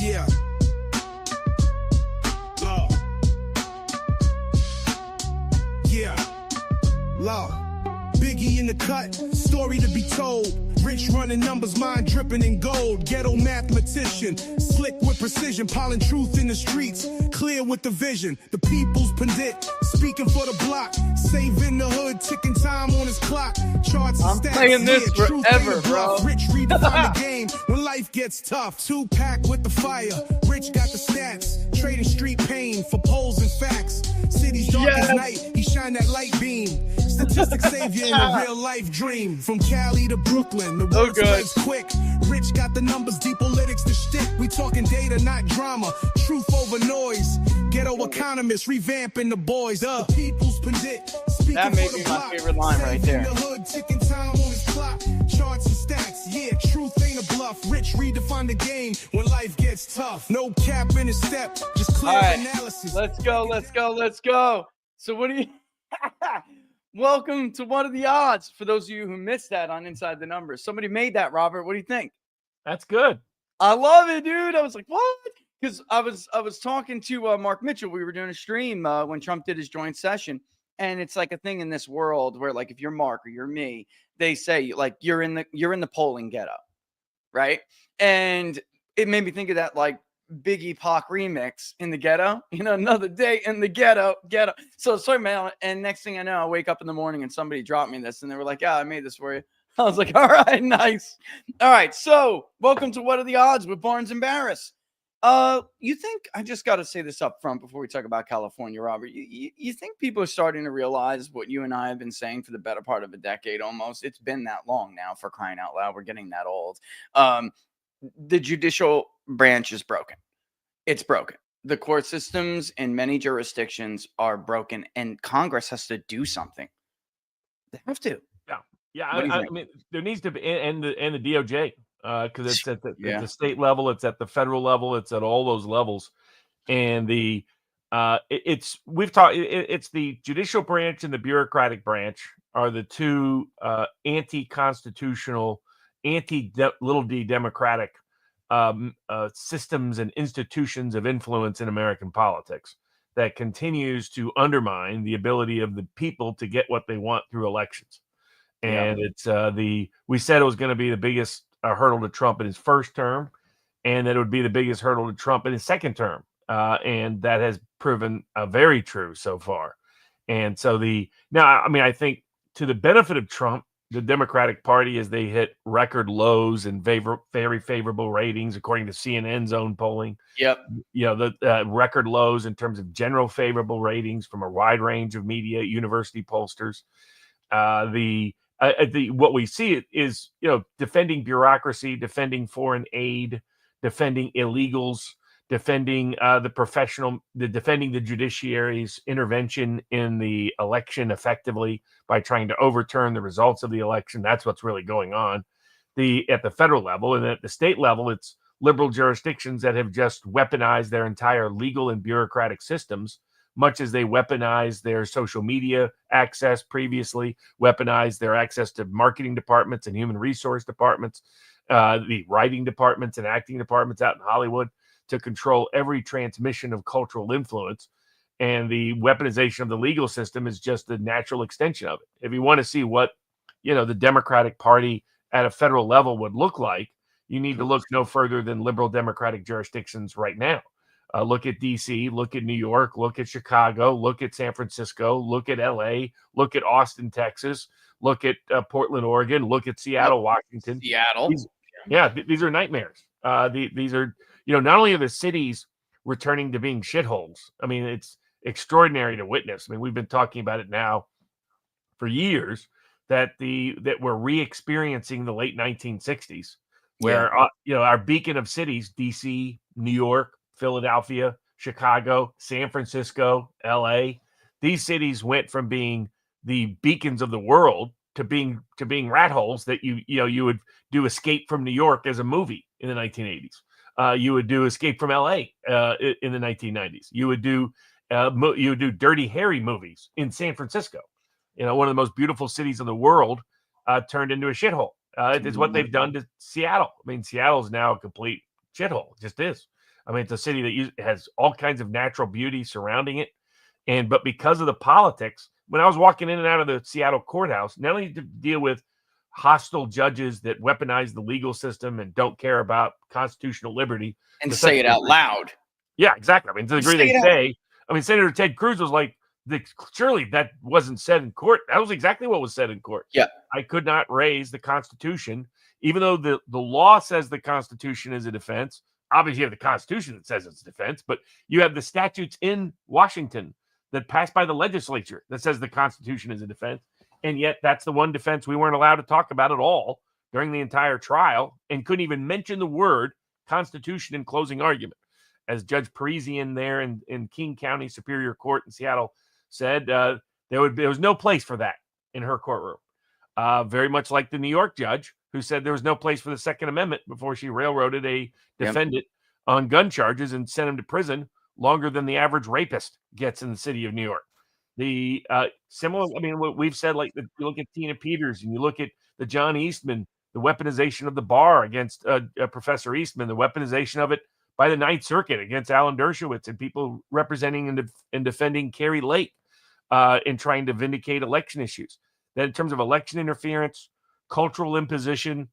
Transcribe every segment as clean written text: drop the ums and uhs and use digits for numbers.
Yeah. Low. Yeah. Low. Biggie in the cut, story to be told. Rich running numbers, mind dripping in gold. Ghetto mathematician, slick with precision, piling truth in the streets, clear with the vision. The people's pundit, speaking for the block, saving the hood, ticking time on his clock. Charts and stats, playing this forever, bro. Rich redefine the game when life gets tough. Two-pack with the fire, Rich got the stats, trading street pain for polls and facts. City's dark as night, he shine that light beam. Statistics save you in a real life dream. From Cali to Brooklyn, the world spreads quick. Rich got the numbers, deep politics, the shtick. We talking data, not drama. Truth over noise. Ghetto economists revamping the boys. The people's pundit. That may be my favorite line right there. The hood, ticking time on his clock. Charts and stats, yeah, truth ain't a bluff. Rich redefine the game when life gets tough. No cap in his step, just clear analysis. Let's go. So what do you... Welcome to What Are the Odds? For those of you who missed that on Inside the Numbers. Somebody made that, Robert. What do you think? That's good. I love it, dude. I was like, what? Because I was talking to Mark Mitchell. We were doing a stream when Trump did his joint session. And it's like a thing in this world where, like, if you're Mark or you're me, they say, like, you're in the polling ghetto, right? And it made me think of that, like, Biggie Pac remix, In the Ghetto, another day in the ghetto. So sorry, man. And next thing I know, I wake up in the morning and somebody dropped me this and they were like, yeah, I made this for you. I was like, all right, nice. All right. So welcome to What Are the Odds with Barnes and Baris. You think, I just got to say this up front before we talk about California, Robert, you think people are starting to realize what you and I have been saying for the better part of a decade almost? It's been that long now, for crying out loud. We're getting that old. The judicial branch is broken. It's broken. The court systems in many jurisdictions are broken, and Congress has to do something. They have to. Yeah. I mean, there needs to be, and the DOJ, because it's at the state level, it's at the federal level, it's at all those levels, and it's the judicial branch and the bureaucratic branch are the two anti-constitutional, little d democratic systems and institutions of influence in American politics that continues to undermine the ability of the people to get what they want through elections. And it's we said it was going to be the biggest hurdle to Trump in his first term, and that it would be the biggest hurdle to Trump in his second term. And that has proven very true so far. And so I think to the benefit of Trump, the Democratic Party, as they hit record lows and very favorable ratings, according to CNN's own polling. Yep. The record lows in terms of general favorable ratings from a wide range of media, university pollsters. What we see is, defending bureaucracy, defending foreign aid, defending illegals, defending defending the judiciary's intervention in the election effectively by trying to overturn the results of the election. That's what's really going on. At the federal level, and at the state level, it's liberal jurisdictions that have just weaponized their entire legal and bureaucratic systems, much as they weaponized their social media access previously, weaponized their access to marketing departments and human resource departments, the writing departments and acting departments out in Hollywood, to control every transmission of cultural influence. And the weaponization of the legal system is just the natural extension of it. If you want to see what, the Democratic Party at a federal level would look like, you need to look no further than liberal democratic jurisdictions right now. Look at DC, look at New York, look at Chicago, look at San Francisco, look at LA, look at Austin, Texas, look at Portland, Oregon, look at Seattle, Washington. These are nightmares. These are, not only are the cities returning to being shitholes, I mean, it's extraordinary to witness. I mean, we've been talking about it now for years, that we're re-experiencing the late 1960s, where our beacon of cities, DC, New York, Philadelphia, Chicago, San Francisco, LA, these cities went from being the beacons of the world to being rat holes that you would do Escape from New York as a movie in the 1980s. You would do Escape from LA in the 1990s. You would do Dirty Harry movies in San Francisco. One of the most beautiful cities in the world turned into a shithole. It's what they've done to Seattle. I mean, Seattle is now a complete shithole. It just is. I mean, it's a city that has all kinds of natural beauty surrounding it. But because of the politics, when I was walking in and out of the Seattle courthouse, not only to deal with hostile judges that weaponize the legal system and don't care about constitutional liberty. And say it out loud. Yeah, exactly. I mean, to the degree they say, I mean, Senator Ted Cruz was like, surely that wasn't said in court. That was exactly what was said in court. Yeah. I could not raise the Constitution, even though the law says the Constitution is a defense. Obviously, you have the Constitution that says it's a defense, but you have the statutes in Washington that passed by the legislature that says the Constitution is a defense. And yet that's the one defense we weren't allowed to talk about at all during the entire trial, and couldn't even mention the word Constitution in closing argument. As Judge Parisian there in King County Superior Court in Seattle said, there was no place for that in her courtroom. Very much like the New York judge who said there was no place for the Second Amendment before she railroaded a defendant on gun charges and sent him to prison longer than the average rapist gets in the city of New York. The similar, I mean, what we've said, like you look at Tina Peters and you look at the John Eastman, the weaponization of the bar against Professor Eastman, the weaponization of it by the Ninth Circuit against Alan Dershowitz and people representing and defending Carrie Lake in trying to vindicate election issues. That in terms of election interference, cultural imposition,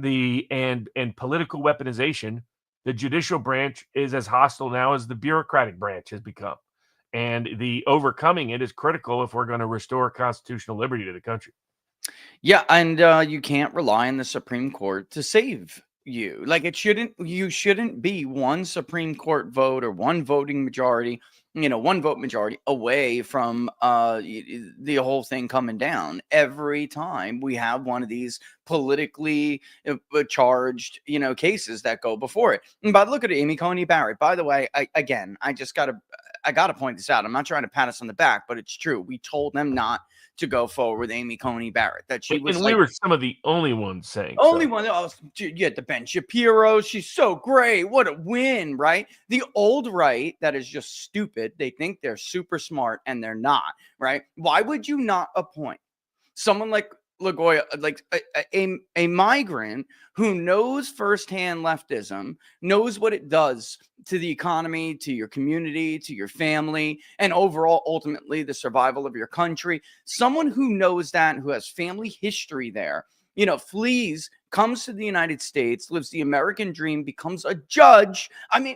and political weaponization, the judicial branch is as hostile now as the bureaucratic branch has become. And the overcoming it is critical if we're going to restore constitutional liberty to the country. Yeah, and you can't rely on the Supreme Court to save you. Like you shouldn't be one Supreme Court vote or one voting majority, one vote majority away from the whole thing coming down every time we have one of these politically charged, cases that go before it. And by the look at it, Amy Coney Barrett, by the way, I gotta point this out. I'm not trying to pat us on the back, but it's true. We told them not to go forward with Amy Coney Barrett. That she was, and we were some of the only ones saying. One. Oh, you had the Ben Shapiro. She's so great. What a win, right? The old right that is just stupid. They think they're super smart and they're not, right? Why would you not appoint someone like LaGoya, like a migrant who knows firsthand leftism, knows what it does to the economy, to your community, to your family, and overall, ultimately, the survival of your country. Someone who knows that, who has family history there, flees, comes to the United States, lives the American dream, becomes a judge. I mean,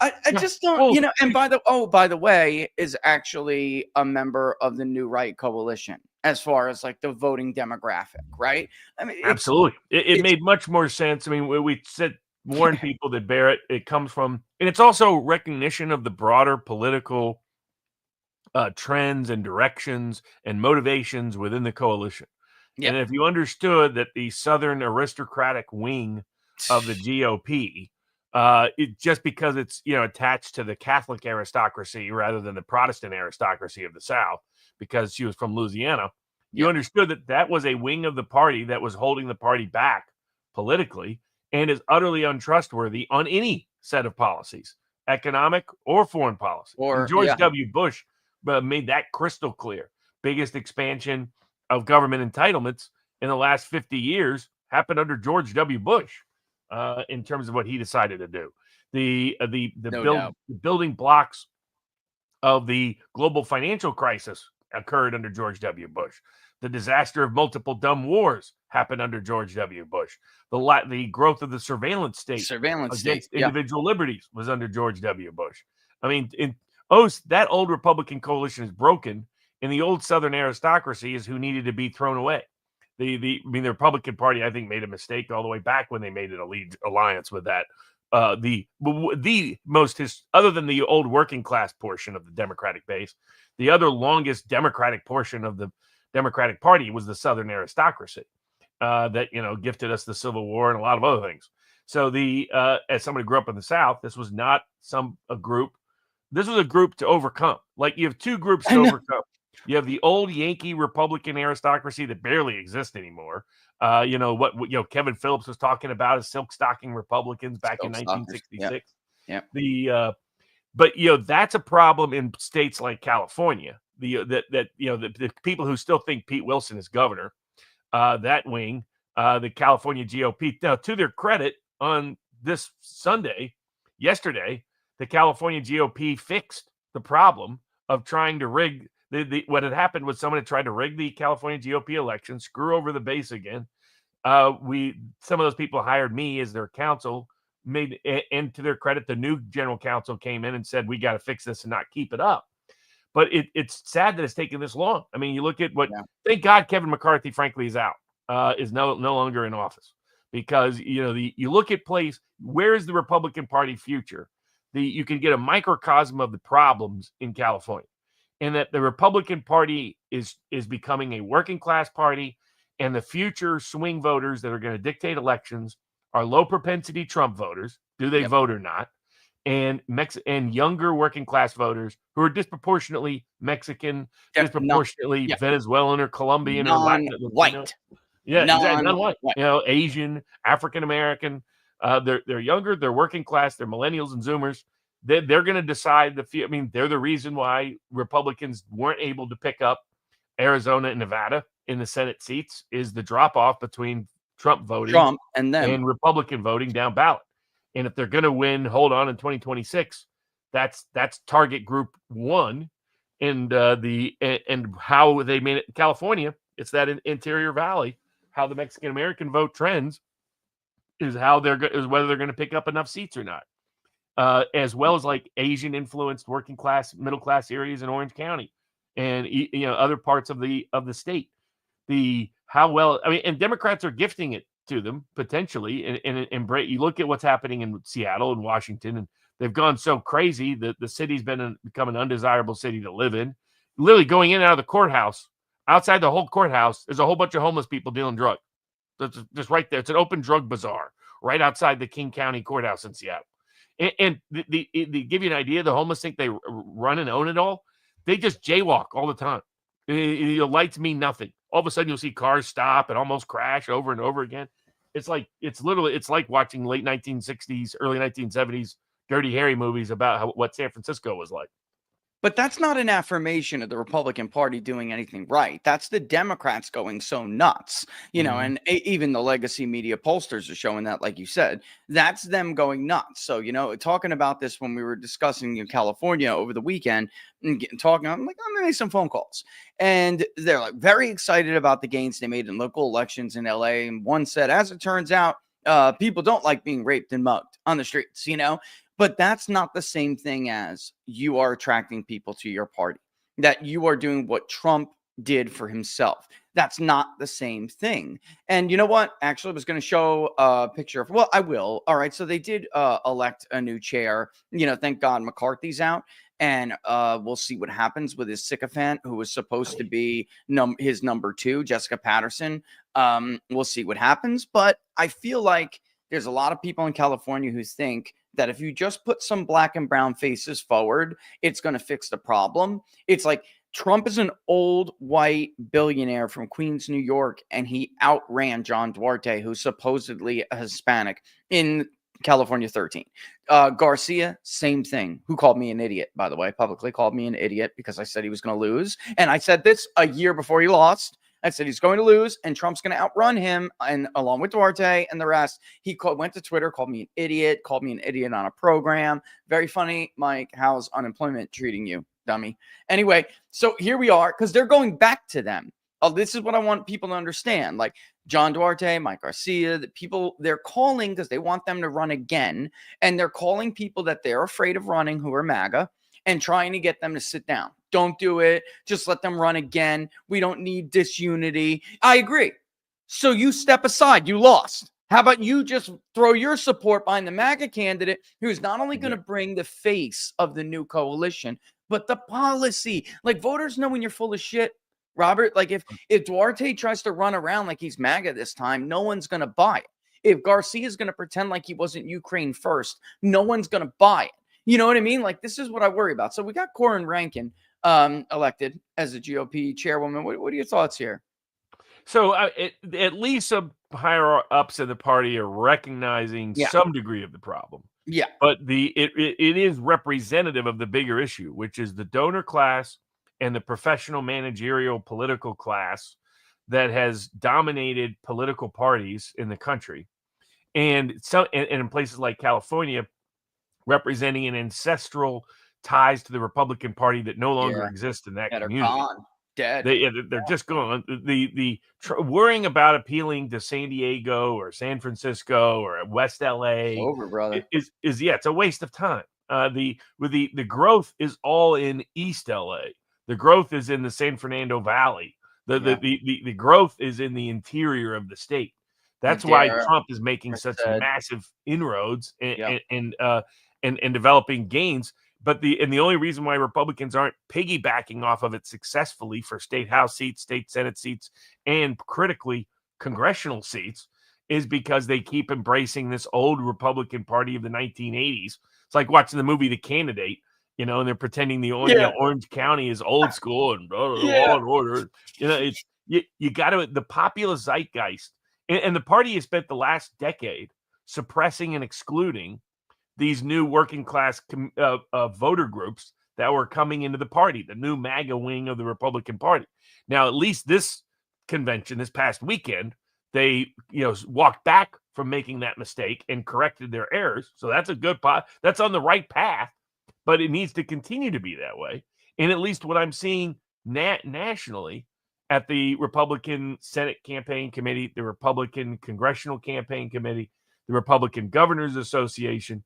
I just don't, and by the way, is actually a member of the New Right Coalition as far as like the voting demographic, right? I mean, absolutely. It made much more sense. I mean, we said warn people that Barrett, it comes from, and it's also recognition of the broader political trends and directions and motivations within the coalition. Yeah. And if you understood that the Southern aristocratic wing of the GOP, just because it's attached to the Catholic aristocracy rather than the Protestant aristocracy of the South, because she was from Louisiana, you understood that was a wing of the party that was holding the party back politically and is utterly untrustworthy on any set of policies, economic or foreign policy. And George W. Bush made that crystal clear. Biggest expansion of government entitlements in the last 50 years happened under George W. Bush. In terms of what he decided to do, the building blocks of the global financial crisis occurred under George W. Bush. The disaster of multiple dumb wars happened under George W. Bush. The growth of the surveillance state against individual liberties was under George W. Bush. I mean, that old Republican coalition is broken, and the old Southern aristocracy is who needed to be thrown away. The Republican Party, I think, made a mistake all the way back when they made an alliance with that. The most, other than the old working class portion of the Democratic base, the other longest Democratic portion of the Democratic Party was the Southern aristocracy that gifted us the Civil War and a lot of other things. So as somebody who grew up in the South, this was not a group. This was a group to overcome. Like you have two groups to overcome. You have the old Yankee Republican aristocracy that barely exists anymore. Kevin Phillips was talking about as silk stocking Republicans back in 1966. Yeah. But that's a problem in states like California. The people who still think Pete Wilson is governor, that wing, the California GOP. Now, to their credit, on this Sunday, yesterday, the California GOP fixed the problem of trying to rig what had happened was someone had tried to rig the California GOP election, screw over the base again. Some of those people hired me as their counsel, and to their credit, the new general counsel came in and said, we got to fix this and not keep it up. But it's sad that it's taken this long. I mean, you look at thank God Kevin McCarthy, frankly, is out, is no longer in office, because, you look at where is the Republican Party future? You can get a microcosm of the problems in California, and that the Republican Party is becoming a working class party, and the future swing voters that are going to dictate elections are low propensity Trump voters. Do they vote or not? And younger working class voters who are disproportionately Mexican, disproportionately Venezuelan or Colombian or Latin, white. Non-white. Asian, African American. They're younger, they're working class, they're millennials and Zoomers. They're going to decide they're the reason why Republicans weren't able to pick up Arizona and Nevada in the Senate seats, is the drop off between Trump voting and Republican voting down ballot. And if they're going to win, hold on, in 2026, that's target group one. And how they made it in California, it's that interior valley, how the Mexican American vote trends is whether they're going to pick up enough seats or not. As well as like Asian influenced working class, middle class areas in Orange County and other parts of the state. And Democrats are gifting it to them potentially. And you look at what's happening in Seattle and Washington, and they've gone so crazy that the city's become an undesirable city to live in. Literally going in and out of the courthouse, outside the whole courthouse, there's a whole bunch of homeless people dealing drugs. That's just right there. It's an open drug bazaar right outside the King County courthouse in Seattle. And they give you an idea, the homeless think they run and own it all. They just jaywalk all the time. Lights mean nothing. All of a sudden, you'll see cars stop and almost crash over and over again. It's like watching late 1960s, early 1970s Dirty Harry movies about what San Francisco was like. But that's not an affirmation of the Republican Party doing anything right. That's the Democrats going so nuts, and even the legacy media pollsters are showing that, like you said, that's them going nuts. So, talking about this when we were discussing in California over the weekend and talking, I'm like, I'm going to make some phone calls. And they're like very excited about the gains they made in local elections in LA. And one said, as it turns out, people don't like being raped and mugged on the streets, But that's not the same thing as you are attracting people to your party, that you are doing what Trump did for himself. That's not the same thing. And you know what? Actually, I was going to show a picture of, I will. All right. So they did elect a new chair. Thank God McCarthy's out. And we'll see what happens with his sycophant, who was supposed to be his number 2, Jessica Patterson. We'll see what happens. But I feel like there's a lot of people in California who think that if you just put some black and brown faces forward, it's going to fix the problem. It's like Trump is an old white billionaire from Queens, New York, and he outran John Duarte, who's supposedly a Hispanic, in California 13. Garcia, same thing, who called me an idiot, by the way, publicly called me an idiot because I said he was going to lose. And I said this a year before he lost. I said he's going to lose and Trump's going to outrun him, and along with Duarte and the rest. He went to Twitter, called me an idiot on a program. Very funny, Mike. How's unemployment treating you, dummy? Anyway, so here we are, because they're going back to them. This is what I want people to understand. Like John Duarte, Mike Garcia, the people they're calling because they want them to run again. And they're calling people that they're afraid of running who are MAGA and trying to get them to sit down. Don't do it. Just let them run again. We don't need disunity. I agree. So you step aside. You lost. How about you just throw your support behind the MAGA candidate, who's not only going to bring the face of the new coalition, but the policy. Like, voters know when you're full of shit, Robert. Like, if Duarte tries to run around like he's MAGA this time, no one's going to buy it. If Garcia is going to pretend like he wasn't Ukraine first, no one's going to buy it. You know what I mean? Like, this is what I worry about. So we got Corin Rankin elected as a GOP chairwoman. What are your thoughts here? So at least some higher ups in the party are recognizing some degree of the problem. Yeah. But it is representative of the bigger issue, which is the donor class and the professional managerial political class that has dominated political parties in the country. And in places like California, representing an ancestral ties to the Republican Party that no longer Yeah. exist in that That are community. gone, dead. They're just gone. Worrying about appealing to San Diego or San Francisco or West LA Over, brother. is it's a waste of time. The growth is all in East LA. The growth is in the San Fernando Valley. The growth is in the interior of the state. That's why Trump is making such massive inroads and developing gains. But the only reason why Republicans aren't piggybacking off of it successfully for state House seats, state Senate seats, and critically congressional seats is because they keep embracing this old Republican Party of the 1980s. It's like watching the movie The Candidate, and they're pretending the Orange County is old school and law and order. It's you got to the populist zeitgeist and the party has spent the last decade suppressing and excluding these new working class voter groups that were coming into the party, the new MAGA wing of the Republican Party. Now, at least this convention, this past weekend, they walked back from making that mistake and corrected their errors. So that's a good that's on the right path, but it needs to continue to be that way. And at least what I'm seeing nationally at the Republican Senate Campaign Committee, the Republican Congressional Campaign Committee, the Republican Governors Association,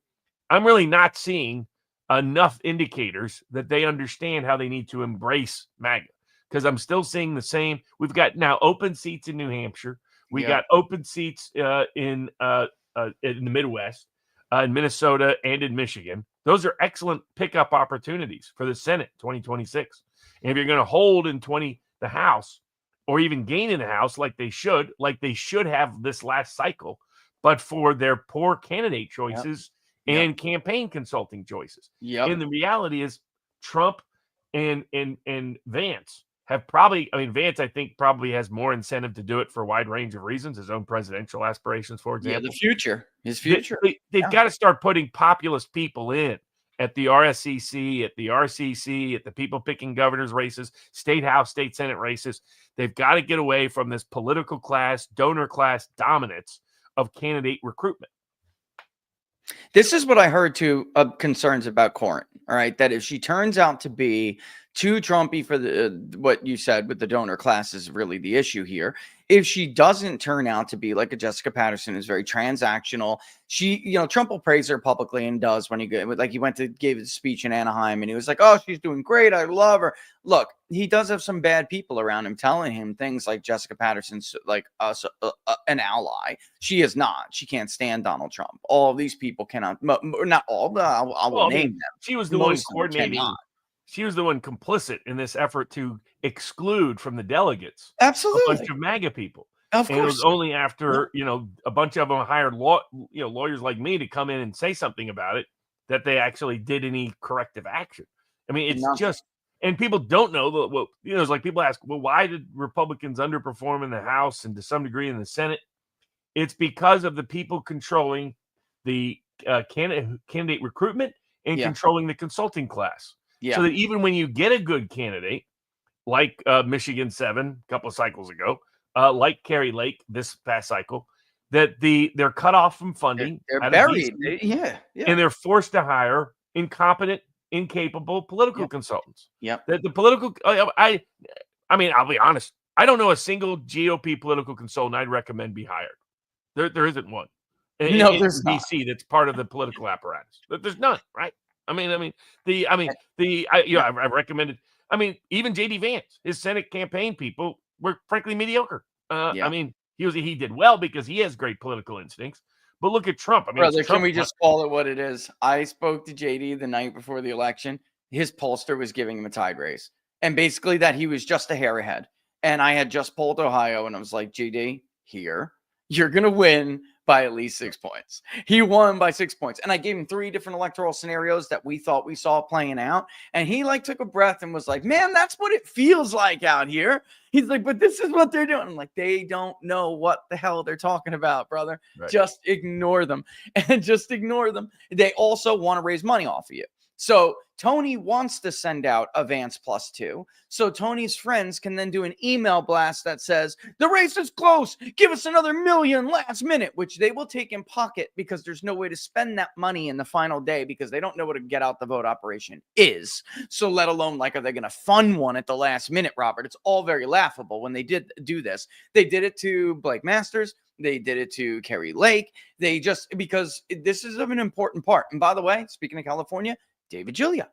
I'm really not seeing enough indicators that they understand how they need to embrace MAGA, because I'm still seeing the same. We've got now open seats in New Hampshire. We got open seats in the Midwest, in Minnesota, and in Michigan. Those are excellent pickup opportunities for the Senate 2026. And if you're going to hold in the House, or even gain in the House like they should have this last cycle, but for their poor candidate choices and campaign consulting choices. And the reality is Trump and Vance have probably, Vance, I think, probably has more incentive to do it for a wide range of reasons, his own presidential aspirations, for example. His future. They've got to start putting populist people in at the RSCC, at the RCC, at the people picking governors races, state House, state Senate races. They've got to get away from this political class, donor class dominance of candidate recruitment. This is what I heard too, concerns about Corin. All right, that if she turns out to be too Trumpy for what you said with the donor class is really the issue here. If she doesn't turn out to be like a Jessica Patterson, who's very transactional, Trump will praise her publicly and does when he went to give a speech in Anaheim and he was like, "Oh, she's doing great. I love her." Look, he does have some bad people around him telling him things like Jessica Patterson's like an ally. She is not. She can't stand Donald Trump. All of these people cannot. Not all, but I will name them. She was the one coordinating. She was the one complicit in this effort to exclude from the delegates a bunch of MAGA people. Of course. And it was only after, a bunch of them hired lawyers like me to come in and say something about it that they actually did any corrective action. It's just, and people don't know. It's like people ask, well, why did Republicans underperform in the House and to some degree in the Senate? It's because of the people controlling the candidate recruitment and controlling the consulting class. So that even when you get a good candidate, like Michigan 7 a couple of cycles ago, like Carrie Lake this past cycle, that they're cut off from funding. They're buried. And they're forced to hire incompetent, incapable political consultants. Yep. That the political, I'll be honest. I don't know a single GOP political consultant I'd recommend be hired. There isn't one. There's not. DC that's part of the political apparatus. There's none, right? I've recommended. Even JD Vance, his Senate campaign people were frankly mediocre. He did well because he has great political instincts. But look at Trump. Brother, can we just call it what it is? I spoke to JD the night before the election. His pollster was giving him a tide race, and basically that he was just a hair ahead. And I had just polled Ohio, and I was like, JD, here, you're gonna win by at least 6 points. He won by 6 points. And I gave him 3 different electoral scenarios that we thought we saw playing out. And he took a breath and was like, "Man, that's what it feels like out here." He's like, "But this is what they're doing." I'm like, they don't know what the hell they're talking about, brother. Right. Just ignore them. And just ignore them. They also want to raise money off of you. So Tony wants to send out a Vance +2. So Tony's friends can then do an email blast that says, the race is close. Give us another million last minute, which they will take in pocket because there's no way to spend that money in the final day because they don't know what a get out the vote operation is. So let alone like, are they going to fund one at the last minute, Robert? It's all very laughable when they did do this. They did it to Blake Masters. They did it to Kerry Lake. They just, because this is an important part. And by the way, speaking of California, David Giulia.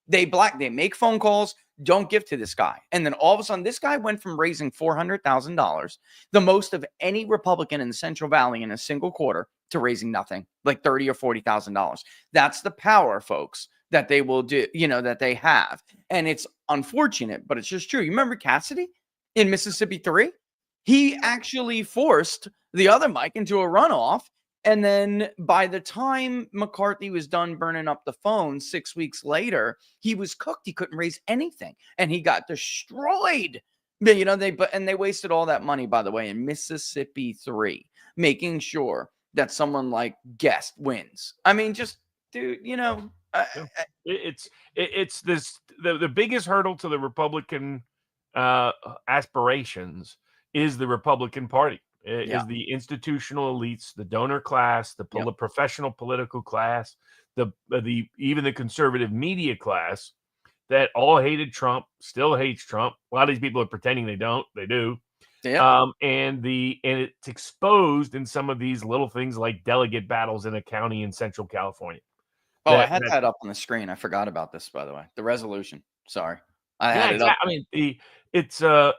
They make phone calls, don't give to this guy. And then all of a sudden, this guy went from raising $400,000, the most of any Republican in the Central Valley in a single quarter, to raising nothing, like $30,000 or $40,000. That's the power, folks, that they will do, that they have. And it's unfortunate, but it's just true. You remember Cassidy in Mississippi 3? He actually forced the other Mike into a runoff. And then by the time McCarthy was done burning up the phone 6 weeks later, he was cooked. He couldn't raise anything and he got destroyed. They wasted all that money, by the way, in Mississippi 3, making sure that someone like Guest wins. I mean, just dude, it's the biggest hurdle to the Republican aspirations is the Republican Party. Is the institutional elites, the donor class, the professional political class, the even the conservative media class that all hated Trump, still hates Trump. A lot of these people are pretending they don't, they do. Yeah. And it's exposed in some of these little things like delegate battles in a county in Central California. Oh, I had that up on the screen. I forgot about this, by the way. The resolution. Sorry, I had it up. I mean, it's an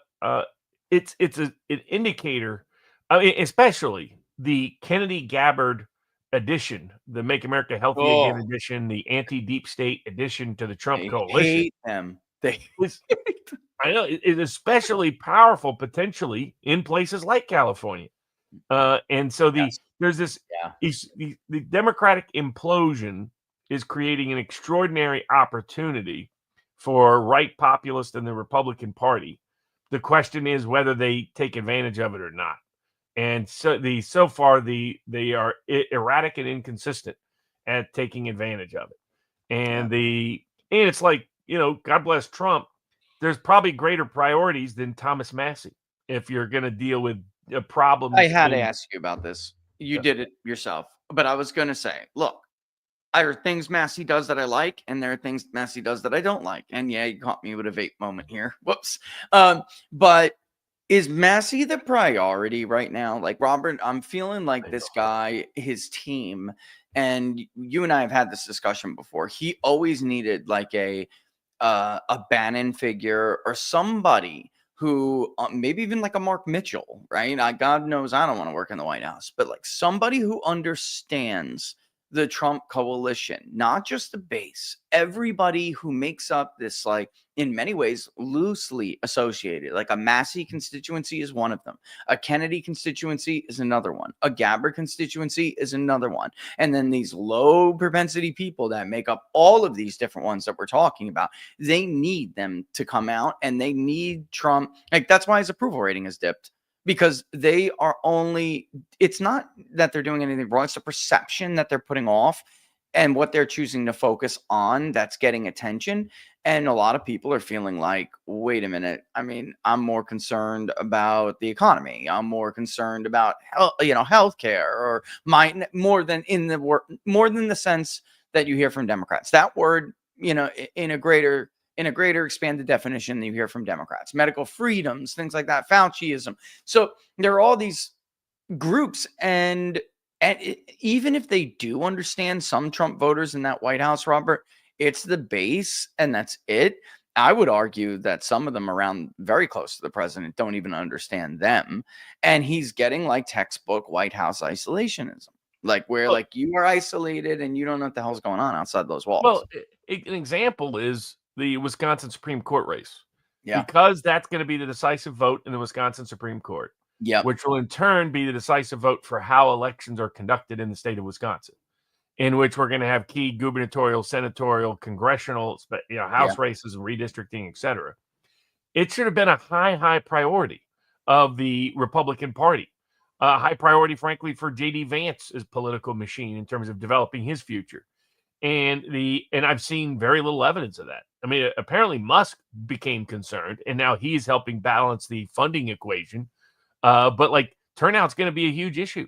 indicator. I mean, especially the Kennedy Gabbard edition, the Make America Healthy Again edition, the anti-deep state edition to the Trump coalition. Hate them. I know it's especially powerful potentially in places like California. And so there's this the Democratic implosion is creating an extraordinary opportunity for right populists in the Republican Party. The question is whether they take advantage of it or not. And so far they are erratic and inconsistent at taking advantage of it. And it's like, God bless Trump. There's probably greater priorities than Thomas Massey if you're going to deal with a problem. I had to ask you about this. You did it yourself, but I was going to say, look, there are things Massey does that I like, and there are things Massey does that I don't like. And yeah, you caught me with a vape moment here. Whoops. But is Massey the priority right now? Like, Robert, I'm feeling like this guy, his team, and you and I have had this discussion before. He always needed like a Bannon figure or somebody who maybe even like a Mark Mitchell, right? God knows I don't want to work in the White House, but like somebody who understands the Trump coalition, not just the base, everybody who makes up this, like, in many ways, loosely associated. Like a Massey constituency is one of them. A Kennedy constituency is another one. A Gabbard constituency is another one. And then these low propensity people that make up all of these different ones that we're talking about, they need them to come out and they need Trump. Like, that's why his approval rating is dipped. Because they are it's not that they're doing anything wrong. It's the perception that they're putting off and what they're choosing to focus on that's getting attention. And a lot of people are feeling like, wait a minute. I mean, I'm more concerned about the economy. I'm more concerned about healthcare, or more than the sense that you hear from Democrats. That word, in a greater expanded definition that you hear from Democrats, medical freedoms, things like that, Fauciism. So there are all these groups, and even if they do understand some Trump voters in that White House, Robert, it's the base, and that's it. I would argue that some of them around very close to the president don't even understand them. And he's getting like textbook White House isolationism, like where like you are isolated and you don't know what the hell's going on outside those walls. Well, an example is the Wisconsin Supreme Court race. Yeah. Because that's going to be the decisive vote in the Wisconsin Supreme Court. Yeah. Which will in turn be the decisive vote for how elections are conducted in the state of Wisconsin, in which we're going to have key gubernatorial, senatorial, congressional, House races and redistricting, et cetera. It should have been a high priority of the Republican Party. High priority, frankly, for J.D. Vance's political machine in terms of developing his future. And I've seen very little evidence of that. I mean, apparently Musk became concerned, and now he's helping balance the funding equation. But like turnout's going to be a huge issue,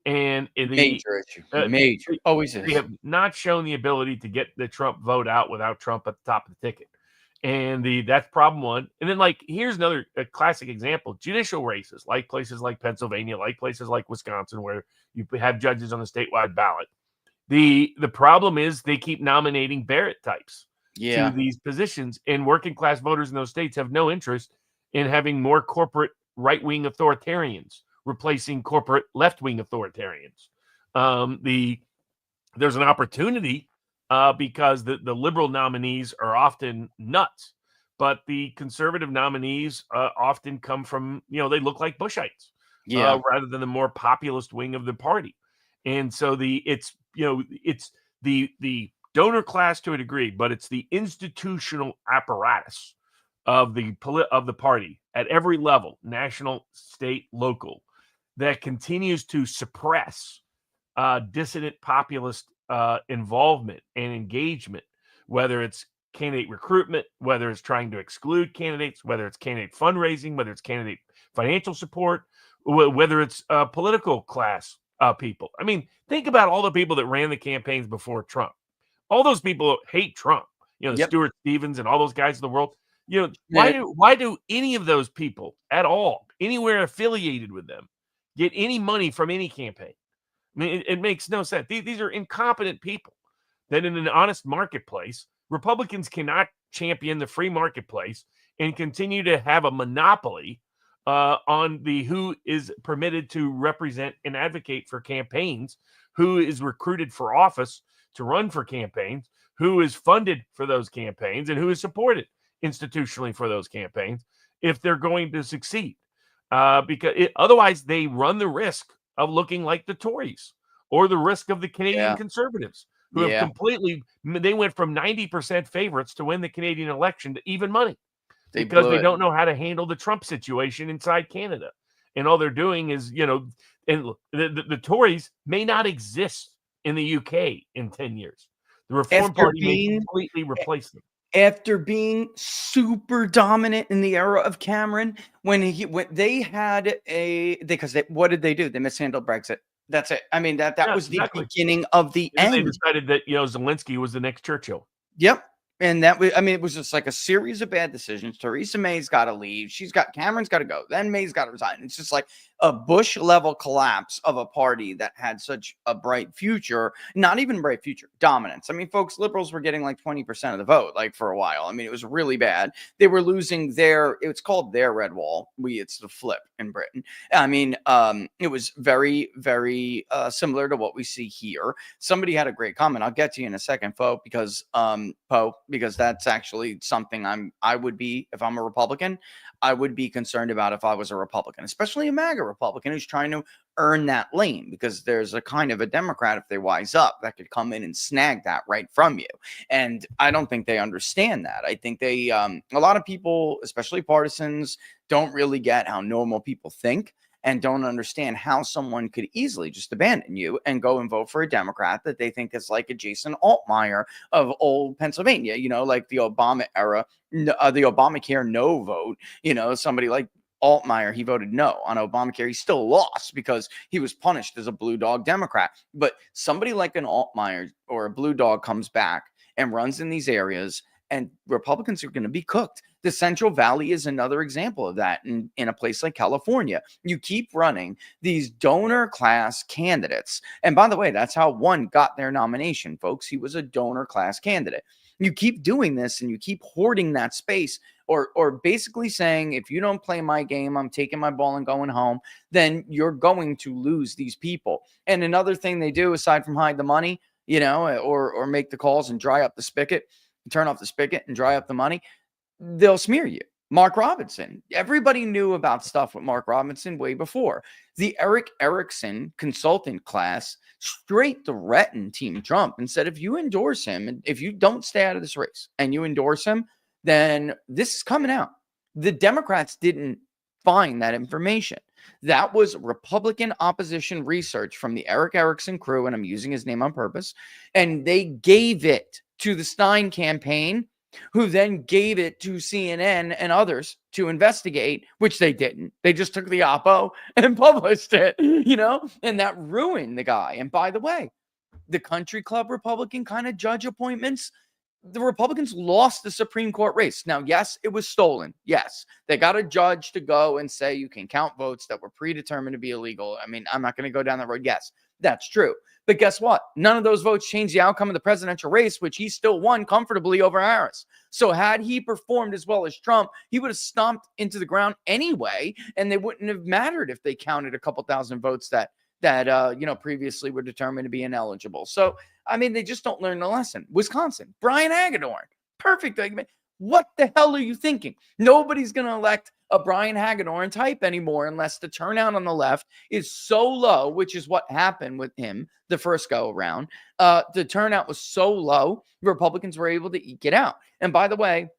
and Major issue. Major. Always they is. have not shown the ability to get the Trump vote out without Trump at the top of the ticket. And that's problem one. And then like here's another classic example: judicial races, like places like Pennsylvania, like places like Wisconsin, where you have judges on the statewide ballot. The problem is they keep nominating Barrett types to these positions, and working class voters in those states have no interest in having more corporate right-wing authoritarians replacing corporate left-wing authoritarians. There's an opportunity because the liberal nominees are often nuts, but the conservative nominees often come from, they look like Bushites rather than the more populist wing of the party. And so it's the donor class to a degree, but it's the institutional apparatus of the party at every level, national, state, local, that continues to suppress dissident populist involvement and engagement, whether it's candidate recruitment, whether it's trying to exclude candidates, whether it's candidate fundraising, whether it's candidate financial support, whether it's political class people. I mean, think about all the people that ran the campaigns before Trump. All those people hate Trump. Stuart Stevens and all those guys in the world. Why do any of those people at all, anywhere affiliated with them, get any money from any campaign? I mean, it makes no sense. These are incompetent people that in an honest marketplace, Republicans cannot champion the free marketplace and continue to have a monopoly on who is permitted to represent and advocate for campaigns, who is recruited for office to run for campaigns, who is funded for those campaigns, and who is supported institutionally for those campaigns if they're going to succeed. Because otherwise they run the risk of looking like the Tories or the risk of the Canadian conservatives who have they went from 90% favorites to win the Canadian election to even money because they don't know how to handle the Trump situation inside Canada. And all they're doing is, and the Tories may not exist in the UK in 10 years. The Reform Party may completely replace them. After being super dominant in the era of Cameron, what did they do? They mishandled Brexit. That's it. I mean, that was the beginning of the end. They decided that, Zelensky was the next Churchill. Yep. And it was just like a series of bad decisions. Theresa May's got to leave. Cameron's got to go. Then May's got to resign. It's just like a Bush level collapse of a party that had such a bright future, not even bright future, dominance. I mean, folks, liberals were getting like 20% of the vote, like for a while. I mean, it was really bad. They were losing it's called their red wall. It's the flip in Britain. I mean, it was very, very similar to what we see here. Somebody had a great comment. I'll get to you in a second, because that's actually something I would be, if I'm a Republican, I would be concerned about if I was a Republican, especially a MAGA Republican who's trying to earn that lane, because there's a kind of a Democrat, if they wise up, that could come in and snag that right from you. And I don't think they understand that. I think a lot of people, especially partisans, don't really get how normal people think, and don't understand how someone could easily just abandon you and go and vote for a Democrat that they think is like a Jason Altmaier of old Pennsylvania, like the Obama era, the Obamacare no vote, somebody like Altmaier, he voted no on Obamacare. He still lost because he was punished as a blue dog Democrat. But somebody like an Altmaier or a blue dog comes back and runs in these areas, and Republicans are going to be cooked. The Central Valley is another example of that. In a place like California, you keep running these donor class candidates. And by the way, that's how one got their nomination, folks. He was a donor class candidate. You keep doing this and you keep hoarding that space, or basically saying, if you don't play my game, I'm taking my ball and going home, then you're going to lose these people. And another thing they do, aside from hide the money, or make the calls and dry up the spigot, turn off the spigot and dry up the money, they'll smear you. Mark Robinson. Everybody knew about stuff with Mark Robinson way before. The Eric Erickson consultant class straight threatened Team Trump and said, if you endorse him, and if you don't stay out of this race and you endorse him, then this is coming out. The Democrats didn't find that information. That was Republican opposition research from the Eric Erickson crew, and I'm using his name on purpose. And they gave it to the Stein campaign, who then gave it to CNN and others to investigate, which they didn't. They just took the oppo and published it, and that ruined the guy. And by the way, the country club Republican kind of judge appointments, the Republicans lost the Supreme Court race. Now, yes, it was stolen. Yes, they got a judge to go and say you can count votes that were predetermined to be illegal. I mean, I'm not going to go down that road. Yes, that's true. But guess what? None of those votes changed the outcome of the presidential race, which he still won comfortably over Harris. So had he performed as well as Trump, he would have stomped into the ground anyway, and they wouldn't have mattered if they counted a couple thousand votes that previously were determined to be ineligible. So, I mean, they just don't learn the lesson. Wisconsin, Brian Hagedorn, perfect argument. What the hell are you thinking? Nobody's going to elect a Brian Hagedorn type anymore unless the turnout on the left is so low, which is what happened with him the first go around. The turnout was so low, Republicans were able to eke it out. And by the way,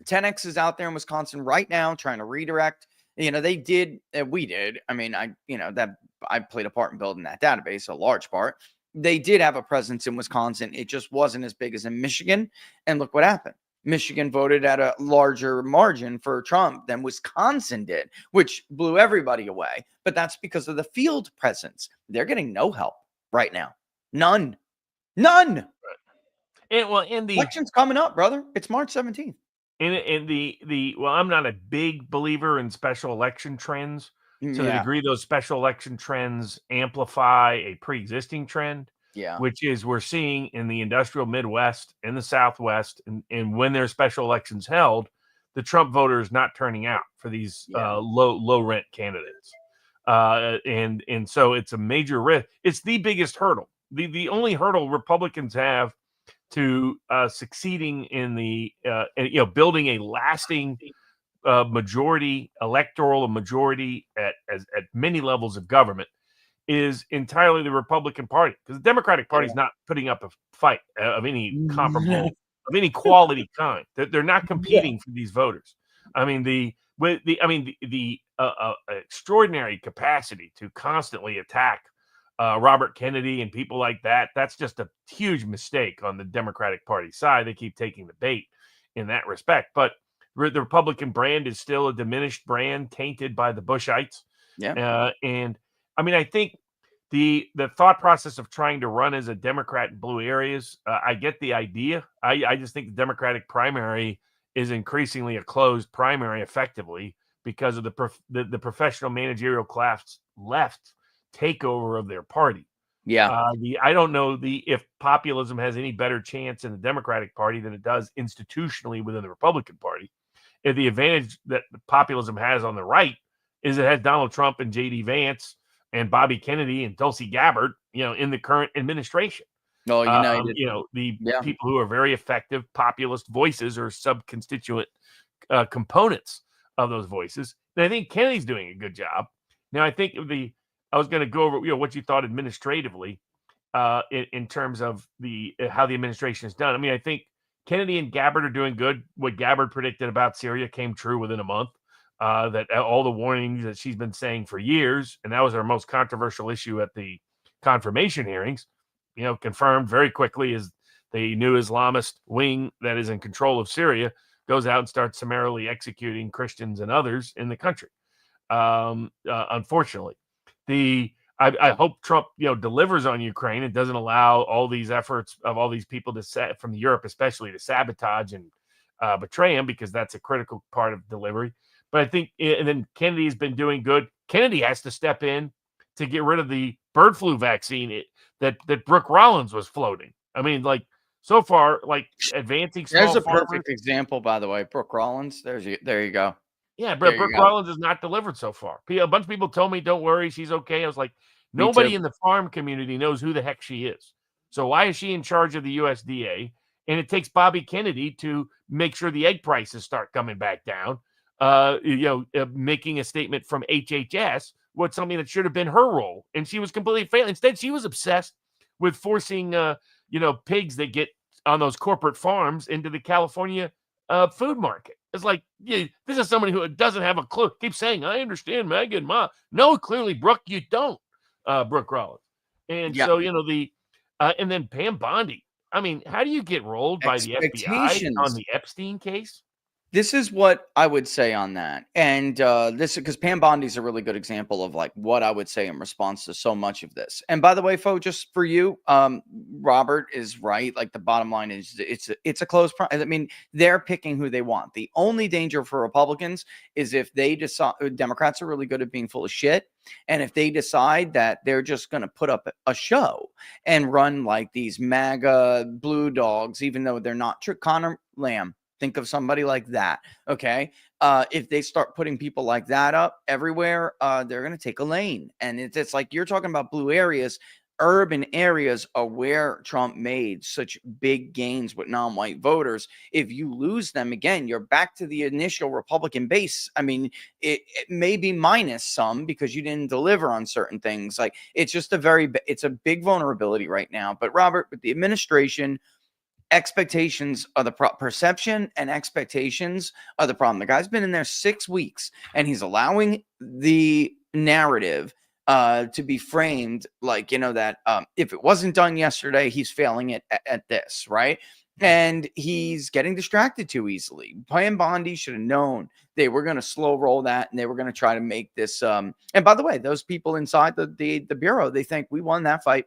10X is out there in Wisconsin right now trying to redirect. They did, we did. I mean, I played a part in building that database, a large part. They did have a presence in Wisconsin. It just wasn't as big as in Michigan. And look what happened. Michigan voted at a larger margin for Trump than Wisconsin did, which blew everybody away. But that's because of the field presence. They're getting no help right now. None. And the election's coming up, brother. It's March 17th. I'm not a big believer in special election trends. To the degree those special election trends amplify a pre-existing trend, which is we're seeing in the industrial Midwest and the Southwest, and when there's special elections held, the Trump voter is not turning out for these low rent candidates, and so it's a major risk. It's the biggest hurdle. The only hurdle Republicans have to succeeding in the building a lasting electoral majority at many levels of government is entirely the Republican Party, because the Democratic Party is not putting up a fight of any comparable, of any quality kind. They're not competing for these voters. I mean, the extraordinary capacity to constantly attack Robert Kennedy and people like that, that's just a huge mistake on the Democratic Party side. They keep taking the bait in that respect. But the Republican brand is still a diminished brand, tainted by the Bushites. And I mean, I think the thought process of trying to run as a Democrat in blue areas, I get the idea. I just think the Democratic primary is increasingly a closed primary, effectively, because of the professional managerial class left takeover of their party. I don't know if populism has any better chance in the Democratic Party than it does institutionally within the Republican Party. If the advantage that populism has on the right is it has Donald Trump and J.D. Vance and Bobby Kennedy and Tulsi Gabbard, in the current administration. People who are very effective populist voices or sub-constituent components of those voices. And I think Kennedy's doing a good job. Now, I think I was going to go over what you thought administratively in terms of how the administration is done. I mean, I think Kennedy and Gabbard are doing good. What Gabbard predicted about Syria came true within a month. That all the warnings that she's been saying for years, and that was our most controversial issue at the confirmation hearings, confirmed very quickly, as the new Islamist wing that is in control of Syria goes out and starts summarily executing Christians and others in the country. Unfortunately, I hope Trump, delivers on Ukraine and doesn't allow all these efforts of all these people from Europe, especially, to sabotage and betray him, because that's a critical part of delivery. But I think, and then Kennedy's been doing good. Kennedy has to step in to get rid of the bird flu vaccine that Brooke Rollins was floating. I mean, so far, advancing small There's a farmers. perfect example, by the way. Brooke Rollins. There you go. Yeah, but Brooke Rollins has not delivered so far. A bunch of people told me, don't worry, she's okay. I was like, nobody in the farm community knows who the heck she is. So why is she in charge of the USDA? And it takes Bobby Kennedy to make sure the egg prices start coming back down. Making a statement from HHS was something that should have been her role. And she was completely failing. Instead, she was obsessed with forcing, pigs that get on those corporate farms into the California food market. It's like, yeah, this is somebody who doesn't have a clue. Keeps saying, I understand MAGA and Ma. No, clearly, Brooke, you don't, Brooke Rollins. And Yeah. so, and then Pam Bondi. I mean, how do you get rolled by the FBI on the Epstein case? This is what I would say on that. And this, because Pam Bondi is a really good example of like what I would say in response to so much of this. And by the way, folks, just for you, Robert is right. Like the bottom line is it's a close. I mean, they're picking who they want. The only danger for Republicans is if they decide, Democrats are really good at being full of shit. And if they decide that they're just going to put up a show and run like these MAGA blue dogs, even though they're not true, Connor Lamb. Think of somebody like that. Okay. If they start putting people like that up everywhere, they're going to take a lane. And it's like you're talking about blue areas. Urban areas are where Trump made such big gains with non-white voters. If you lose them again, you're back to the initial Republican base. I mean, it may be minus some because you didn't deliver on certain things. Like it's just it's a big vulnerability right now. But Robert, with the administration, expectations are the perception and expectations are the problem. The guy's been in there 6 weeks and he's allowing the narrative to be framed like, that if it wasn't done yesterday, he's failing it at this, right? And he's getting distracted too easily. Pam Bondi should have known they were going to slow roll that and they were going to try to make this. And by the way, those people inside the bureau, they think we won that fight.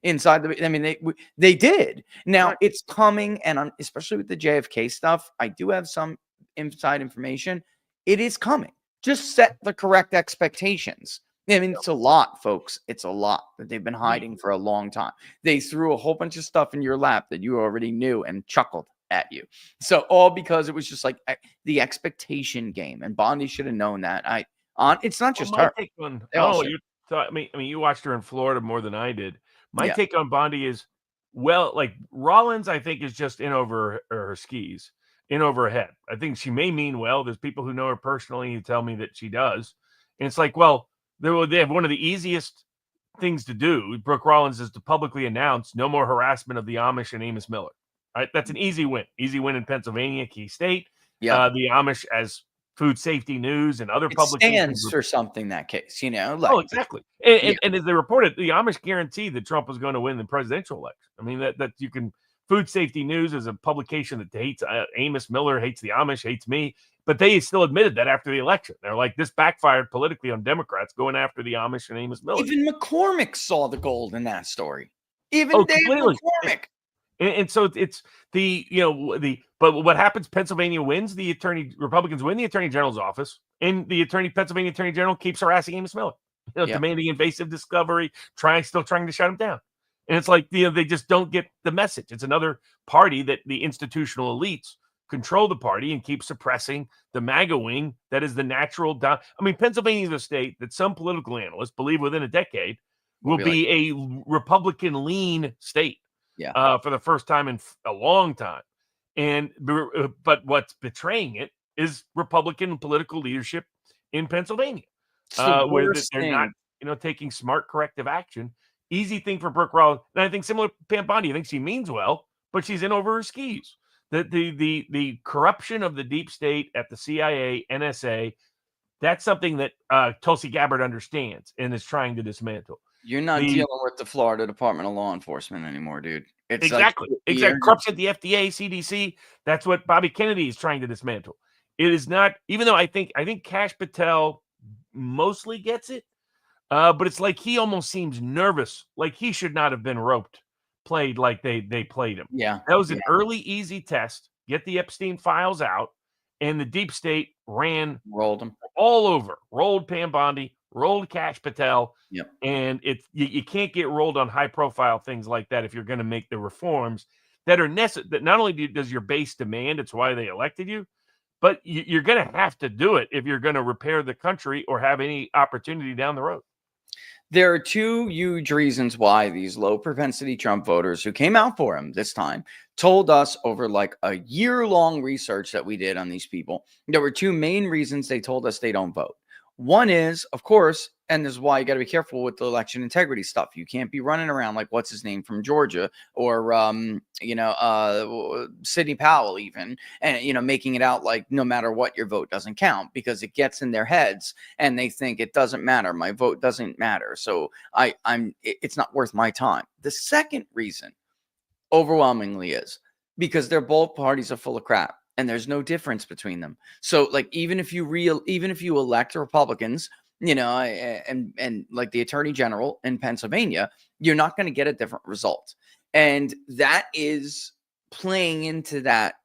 Inside they did. Now it's coming, and especially with the JFK stuff, I do have some inside information. It is coming. Just set the correct expectations. I mean, it's a lot, folks. It's a lot that they've been hiding for a long time. They threw a whole bunch of stuff in your lap that you already knew and chuckled at you. So all because it was just like the expectation game, and Bondi should have known that. It's not just her. You watched her in Florida more than I did. My take on Bondi is, like Rollins, I think is just in over her skis, in over her head. I think she may mean well. There's people who know her personally who tell me that she does. And it's like, well, they have one of the easiest things to do. Brooke Rollins is to publicly announce no more harassment of the Amish and Amos Miller. Right? That's an easy win. Easy win in Pennsylvania, key state. Yeah. The Amish as Food Safety News and other publications stands for something. That case, exactly. And as they reported, the Amish guaranteed that Trump was going to win the presidential election. I mean, that you can. Food Safety News is a publication that hates Amos Miller, hates the Amish, hates me, but they still admitted that after the election. They're like, this backfired politically on Democrats going after the Amish and Amos Miller. Even McCormick saw the gold in that story. Even Dave McCormick. And so it's but what happens? Pennsylvania wins. Republicans win the Attorney General's office, and the Pennsylvania Attorney General keeps harassing Amos Miller, demanding invasive discovery, still trying to shut him down. And it's like they just don't get the message. It's another party that the institutional elites control the party and keep suppressing the MAGA wing that is the natural. Pennsylvania is a state that some political analysts believe within a decade will be a Republican lean state. For the first time in a long time. But what's betraying it is Republican political leadership in Pennsylvania, where they're not, taking smart corrective action. Easy thing for Brooke Rollins. And I think similar to Pam Bondi, I think she means well, but she's in over her skis. The corruption of the deep state at the CIA, NSA, that's something that Tulsi Gabbard understands and is trying to dismantle. You're not dealing with the Florida Department of Law Enforcement anymore, dude. It's exactly. Corruption at the FDA, CDC. That's what Bobby Kennedy is trying to dismantle. It is not, even though I think Kash Patel mostly gets it, but it's like he almost seems nervous, like he should not have been played like they played him. Yeah. That was an early, easy test. Get the Epstein files out, and the deep state rolled them all over, rolled Pam Bondi, rolled Kash Patel. Yep. And you can't get rolled on high profile things like that if you're going to make the reforms that are necessary. That not only does your base demand, it's why they elected you, but you're going to have to do it if you're going to repair the country or have any opportunity down the road. There are two huge reasons why these low propensity Trump voters who came out for him this time told us over like a year-long research that we did on these people. There were two main reasons they told us they don't vote. One is, of course, and this is why you got to be careful with the election integrity stuff. You can't be running around like what's his name from Georgia, or Sidney Powell even, and making it out like no matter what, your vote doesn't count, because it gets in their heads and they think it doesn't matter. My vote doesn't matter, so it's not worth my time. The second reason, overwhelmingly, is because they're both parties are full of crap. And there's no difference between them. So, like, even if you elect Republicans, and like the Attorney General in Pennsylvania, you're not going to get a different result. And that is playing into that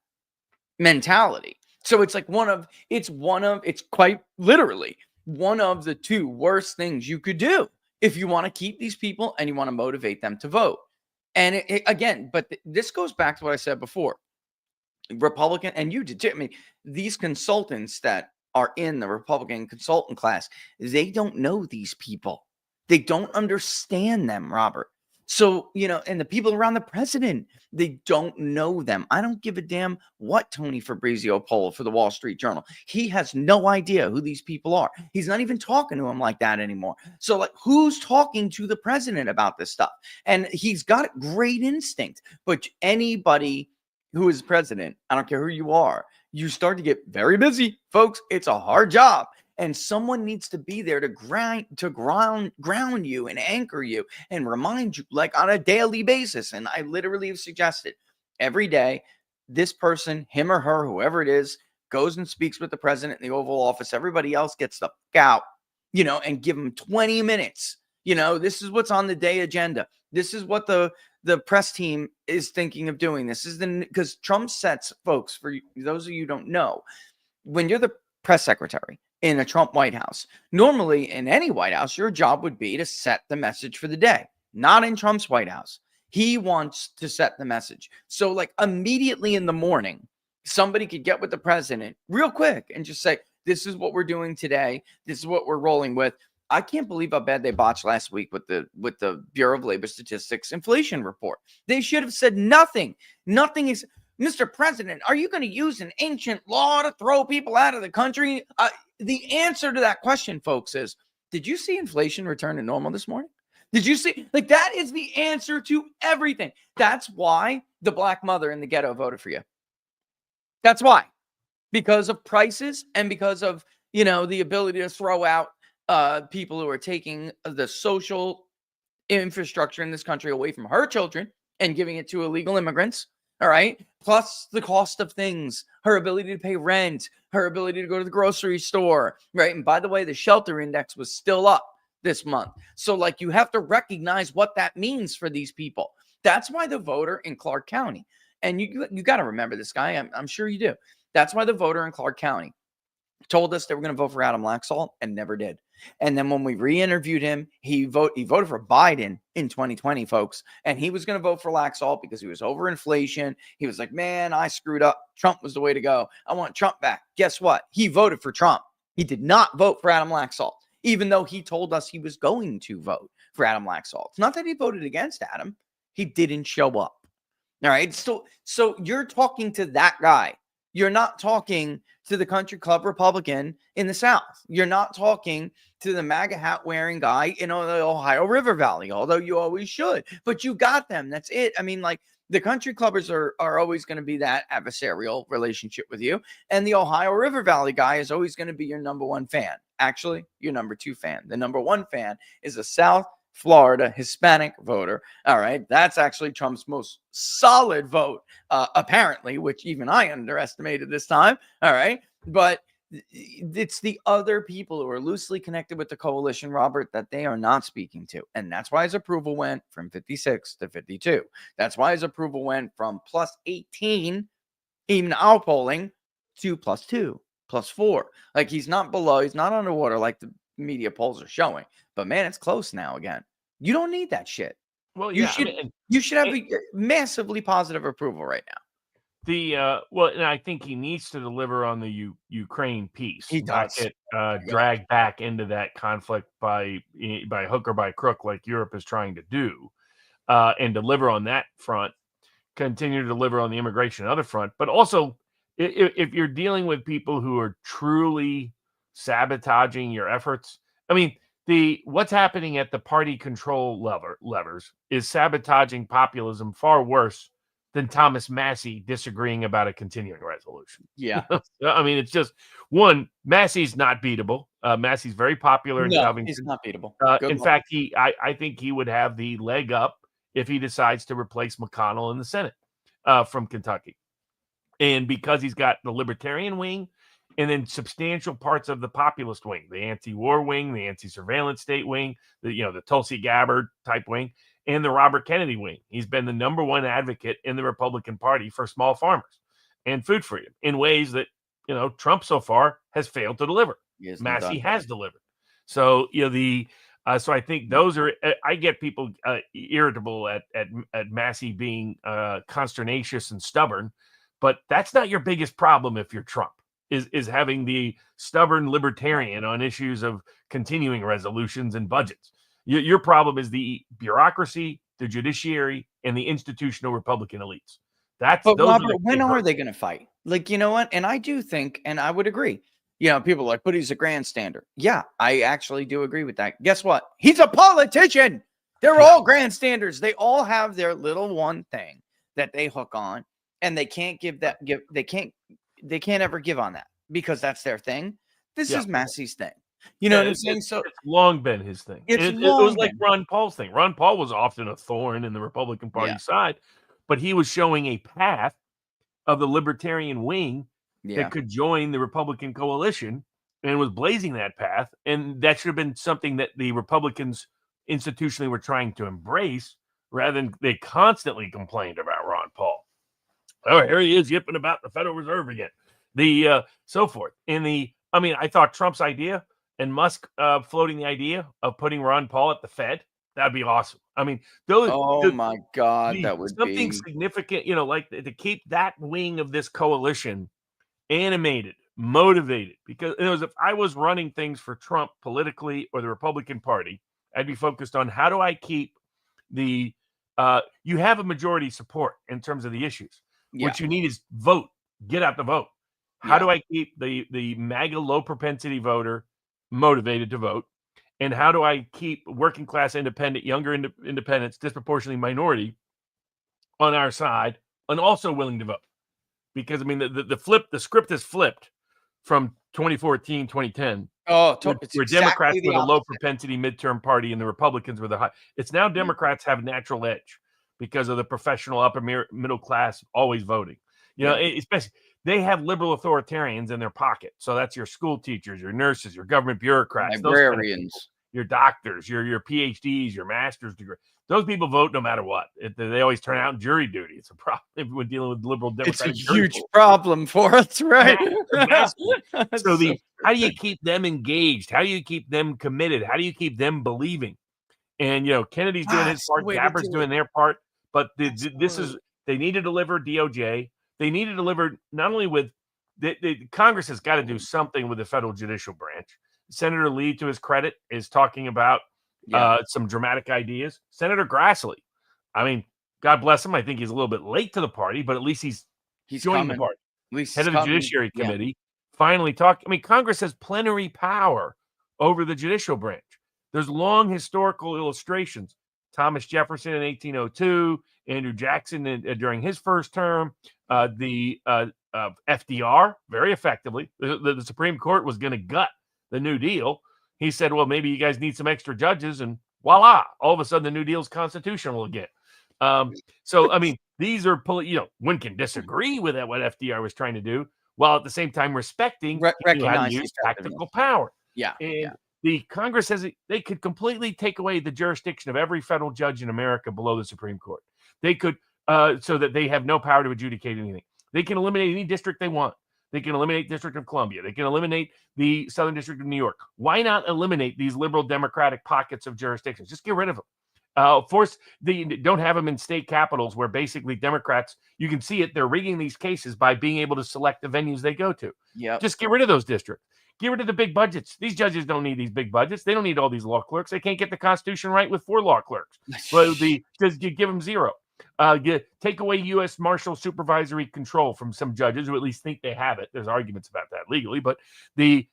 mentality. So it's like it's quite literally one of the two worst things you could do if you want to keep these people and you want to motivate them to vote. And this goes back to what I said before. Republican, and you did too. I mean, these consultants that are in the Republican consultant class, they don't know these people. They don't understand them, Robert. So, and the people around the president, they don't know them. I don't give a damn what Tony Fabrizio polled for the Wall Street Journal. He has no idea who these people are. He's not even talking to him like that anymore. So, like, who's talking to the president about this stuff? And he's got great instinct, but anybody who is president, I don't care who you are, you start to get very busy, folks. It's a hard job. And someone needs to be there to ground you and anchor you and remind you, like, on a daily basis. And I literally have suggested every day, this person, him or her, whoever it is, goes and speaks with the president in the Oval Office. Everybody else gets the fuck out, and give them 20 minutes. This is what's on the day agenda. This is what the press team is thinking of doing. This is because Trump sets, folks, for those of you who don't know, when you're the press secretary in a Trump White House, normally in any White House, your job would be to set the message for the day. Not in Trump's White House. He wants to set the message. So, like, immediately in the morning, somebody could get with the president real quick and just say, this is what we're doing today. This is what we're rolling with. I can't believe how bad they botched last week with the Bureau of Labor Statistics inflation report. They should have said nothing. Nothing is, Mr. President, are you going to use an ancient law to throw people out of the country? The answer to that question, folks, is, did you see inflation return to normal this morning? Did you see? Like, that is the answer to everything. That's why the black mother in the ghetto voted for you. That's why. Because of prices and because of, the ability to throw out people who are taking the social infrastructure in this country away from her children and giving it to illegal immigrants. All right. Plus the cost of things, her ability to pay rent, her ability to go to the grocery store. Right. And by the way, the shelter index was still up this month. So, like, you have to recognize what that means for these people. That's why the voter in Clark County, and you got to remember this guy. I'm sure you do. That's why the voter in Clark County told us they were going to vote for Adam Laxalt and never did. And then when we re-interviewed him, he voted for Biden in 2020, folks. And he was going to vote for Laxalt because he was over inflation. He was like, man, I screwed up. Trump was the way to go. I want Trump back. Guess what? He voted for Trump. He did not vote for Adam Laxalt, even though he told us he was going to vote for Adam Laxalt. It's not that he voted against Adam. He didn't show up. All right. So you're talking to that guy. You're not talking to the country club Republican in the South. You're not talking to the MAGA hat wearing guy in the Ohio River Valley, although you always should. But you got them. That's it. I mean, like, the country clubbers are always going to be that adversarial relationship with you. And the Ohio River Valley guy is always going to be your number one fan. Actually, your number two fan. The number one fan is a South Florida Hispanic voter. All right. That's actually Trump's most solid vote, apparently, which even I underestimated this time. All right. But it's the other people who are loosely connected with the coalition, Robert, that they are not speaking to. And that's why his approval went from 56 to 52. That's why his approval went from plus 18, even our polling, to plus 2, plus 4. Like, he's not below, he's not underwater like the media polls are showing. But man, it's close now again. You don't need that shit. Well, you yeah, should have a massively positive approval right now. And I think he needs to deliver on the Ukraine piece. He does. Not get dragged back into that conflict by hook or by crook, like Europe is trying to do, and deliver on that front. Continue to deliver on the immigration and other front, but also if you're dealing with people who are truly sabotaging your efforts. I mean, what's happening at the party control levers is sabotaging populism far worse than Thomas Massey disagreeing about a continuing resolution. Yeah. I mean, it's just one, Massey's not beatable. Massey's very popular in No, Covington. he's not beatable. In fact, I think he would have the leg up if he decides to replace McConnell in the Senate from Kentucky. And because he's got the libertarian wing and then substantial parts of the populist wing, the anti-war wing, the anti-surveillance state wing, the Tulsi Gabbard type wing, and the Robert Kennedy wing. He's been the number one advocate in the Republican Party for small farmers and food freedom in ways that, Trump so far has failed to deliver. Massey has delivered. So, so I think those are, I get people irritable at Massey being consternacious and stubborn, but that's not your biggest problem if you're Trump, is having the stubborn libertarian on issues of continuing resolutions and budgets. Your problem is the bureaucracy, the judiciary, and the institutional Republican elites. But Robert, when are they going to fight? Like, you know what? And I do think, and I would agree, people are like, but he's a grandstander. Yeah, I actually do agree with that. Guess what? He's a politician. They're all grandstanders. They all have their little one thing that they hook on, and they can't they can't ever give on that because that's their thing. This is Massey's thing. You know what I'm saying? So it's long been his thing. It was like Ron Paul's thing. Ron Paul was often a thorn in the Republican Party side, but he was showing a path of the libertarian wing that could join the Republican coalition and was blazing that path. And that should have been something that the Republicans institutionally were trying to embrace rather than they constantly complained about Ron Paul. Oh, here he is yipping about the Federal Reserve again. So forth. I thought Trump's idea and Musk floating the idea of putting Ron Paul at the Fed, that'd be awesome. I mean, my God, that would be something significant, like to keep that wing of this coalition animated, motivated. Because if I was running things for Trump politically or the Republican Party, I'd be focused on how do I keep you have a majority support in terms of the issues. Yeah. What you need is vote, get out the vote. How do I keep the MAGA low propensity voter motivated to vote? And how do I keep working class independent, younger independents, disproportionately minority on our side and also willing to vote? Because the script is flipped from 2014, 2010. Where Democrats were the low propensity midterm party and the Republicans were the high. It's now Democrats have natural edge because of the professional upper middle class always voting. Especially they have liberal authoritarians in their pocket. So that's your school teachers, your nurses, your government bureaucrats, librarians, your doctors, your PhDs, your master's degree. Those people vote no matter what. They always turn out in jury duty. It's a problem when dealing with liberal Democratic. It's a huge problem for us, right? So how do you keep them engaged? How do you keep them committed? How do you keep them believing? And Kennedy's doing his part, Gabbard's doing their part, but they need to deliver DOJ. They need to deliver not only with Congress has got to do something with the federal judicial branch. Senator Lee, to his credit, is talking about some dramatic ideas. Senator Grassley, God bless him. I think he's a little bit late to the party, but at least he's joined the party. Head of the Judiciary Committee. Finally talked. Congress has plenary power over the judicial branch. There's long historical illustrations. Thomas Jefferson in 1802, Andrew Jackson during his first term, the FDR very effectively. The Supreme Court was going to gut the New Deal. He said, well, maybe you guys need some extra judges, and voila, all of a sudden the New Deal's constitutional again. These are, one can disagree with what FDR was trying to do, while at the same time respecting how to use tactical power. The Congress says they could completely take away the jurisdiction of every federal judge in America below the Supreme Court. They could, so that they have no power to adjudicate anything. They can eliminate any district they want. They can eliminate District of Columbia. They can eliminate the Southern District of New York. Why not eliminate these liberal Democratic pockets of jurisdictions? Just get rid of them. Don't have them in state capitals where basically Democrats, you can see it, they're rigging these cases by being able to select the venues they go to. Just get rid of those districts. Get rid of the big budgets. These judges don't need these big budgets. They don't need all these law clerks. They can't get the Constitution right with 4 law clerks. Just give them 0. Take away U.S. Marshal supervisory control from some judges who at least think they have it. There's arguments about that legally, but they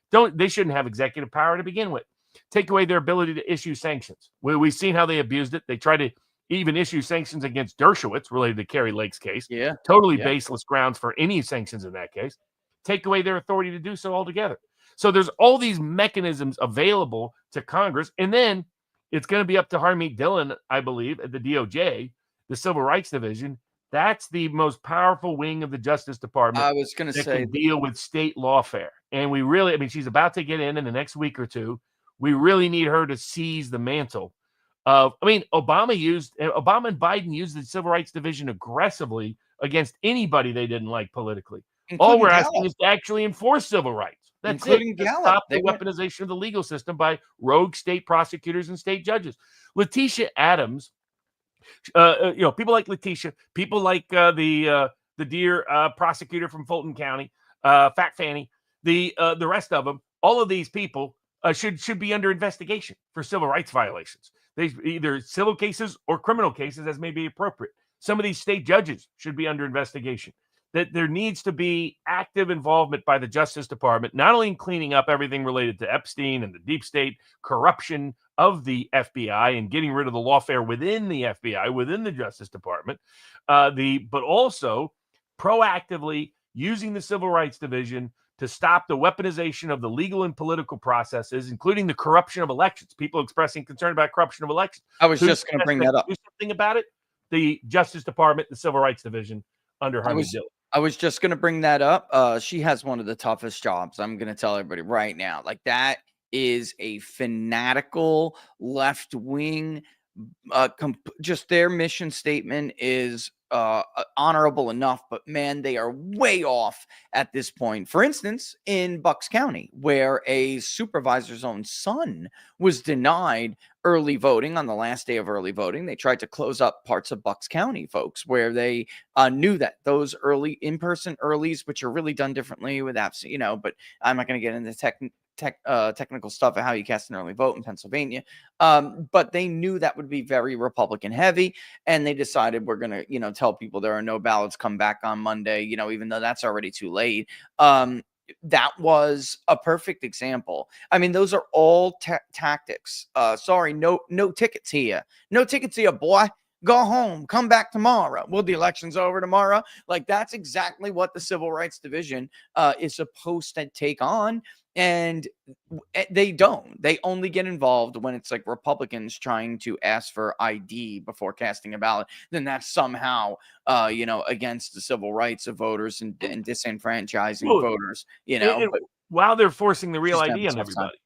shouldn't have executive power to begin with. Take away their ability to issue sanctions. We've seen how they abused it. They tried to even issue sanctions against Dershowitz related to Kerry Lake's case. Yeah. Totally baseless grounds for any sanctions in that case. Take away their authority to do so altogether. So there's all these mechanisms available to Congress. And then it's going to be up to Harmeet Dillon, I believe, at the DOJ, the Civil Rights Division. That's the most powerful wing of the Justice Department. I was going to say, can deal with state lawfare. And we really, I mean, she's about to get in the next week or two. We really need her to seize the mantle of, I mean, Obama and Biden used the Civil Rights Division aggressively against anybody they didn't like politically. All we're asking is to actually enforce civil rights. That's including it. Stop the weaponization of the legal system by rogue state prosecutors and state judges. Letitia Adams, people like Letitia, people like the dear prosecutor from Fulton County, Fat Fanny, the rest of them, all of these people should be under investigation for civil rights violations. They either civil cases or criminal cases as may be appropriate. Some of these state judges should be under investigation. That there needs to be active involvement by the Justice Department, not only in cleaning up everything related to Epstein and the deep state corruption of the FBI and getting rid of the lawfare within the FBI, within the Justice Department, but also proactively using the Civil Rights Division to stop the weaponization of the legal and political processes, including the corruption of elections. People expressing concern about corruption of elections. I was just going to bring that up. Do something about it. The Justice Department, the Civil Rights Division under Harmeet Dillon. I was just going to bring that up. She has one of the toughest jobs. I'm going to tell everybody right now. Like, that is a fanatical left wing. Just their mission statement is honorable enough, but man, they are way off at this point. For instance, in Bucks County, where a supervisor's own son was denied early voting on the last day of early voting, they tried to close up parts of Bucks County, folks, where they knew that those early in-person earlies, which are really done differently with apps, but I'm not going to get into technical stuff of how you cast an early vote in Pennsylvania. But they knew that would be very Republican heavy. And they decided we're going to, tell people there are no ballots, come back on Monday, even though that's already too late. That was a perfect example. I mean, those are all tactics. Sorry, no tickets here. No tickets here, boy. Go home, come back tomorrow. Well, the election's over tomorrow. Like, that's exactly what the Civil Rights Division is supposed to take on. And they don't. They only get involved when it's like Republicans trying to ask for ID before casting a ballot. Then that's somehow, against the civil rights of voters and disenfranchising voters. But while they're forcing the real ID on everybody,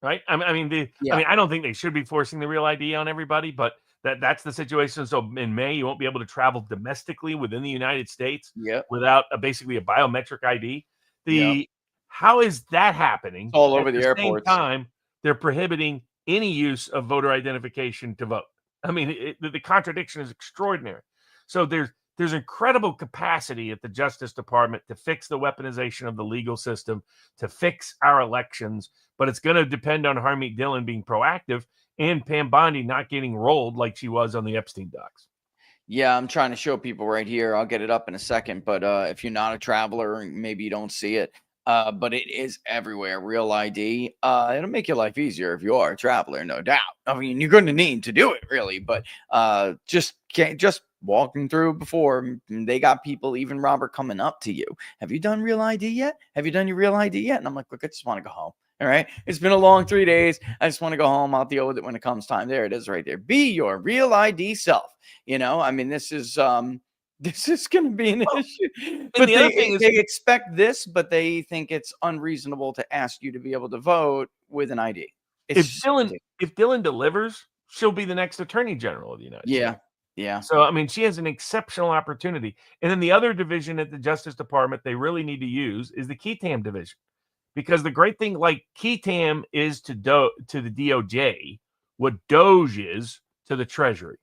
right? I mean, I don't think they should be forcing the real ID on everybody, but that's the situation. So in May, you won't be able to travel domestically within the United States without basically a biometric ID. How is that happening? All over the airports. At the same time, they're prohibiting any use of voter identification to vote. I mean, the contradiction is extraordinary. So there's incredible capacity at the Justice Department to fix the weaponization of the legal system, to fix our elections, but it's going to depend on Harmeet Dillon being proactive and Pam Bondi not getting rolled like she was on the Epstein docs. Yeah, I'm trying to show people right here. I'll get it up in a second, but if you're not a traveler, maybe you don't see it. But it is everywhere. Real ID. It'll make your life easier if you are a traveler, no doubt. I mean, you're going to need to do it, really. But just walking through before, they got people, even Robert, coming up to you. Have you done Real ID yet? Have you done your Real ID yet? And I'm like, look, I just want to go home. All right. It's been a long 3 days. I just want to go home. I'll deal with it when it comes time. There it is right there. Be your Real ID self. I mean, this is going to be an issue. But the other thing is, they expect this, but they think it's unreasonable to ask you to be able to vote with an ID. If Dillon delivers, she'll be the next Attorney General of the United States. Yeah. So, I mean, she has an exceptional opportunity. And then the other division at the Justice Department they really need to use is the KETAM division. Because the great thing, like KETAM is to the DOJ, what DOJ is to the Treasury.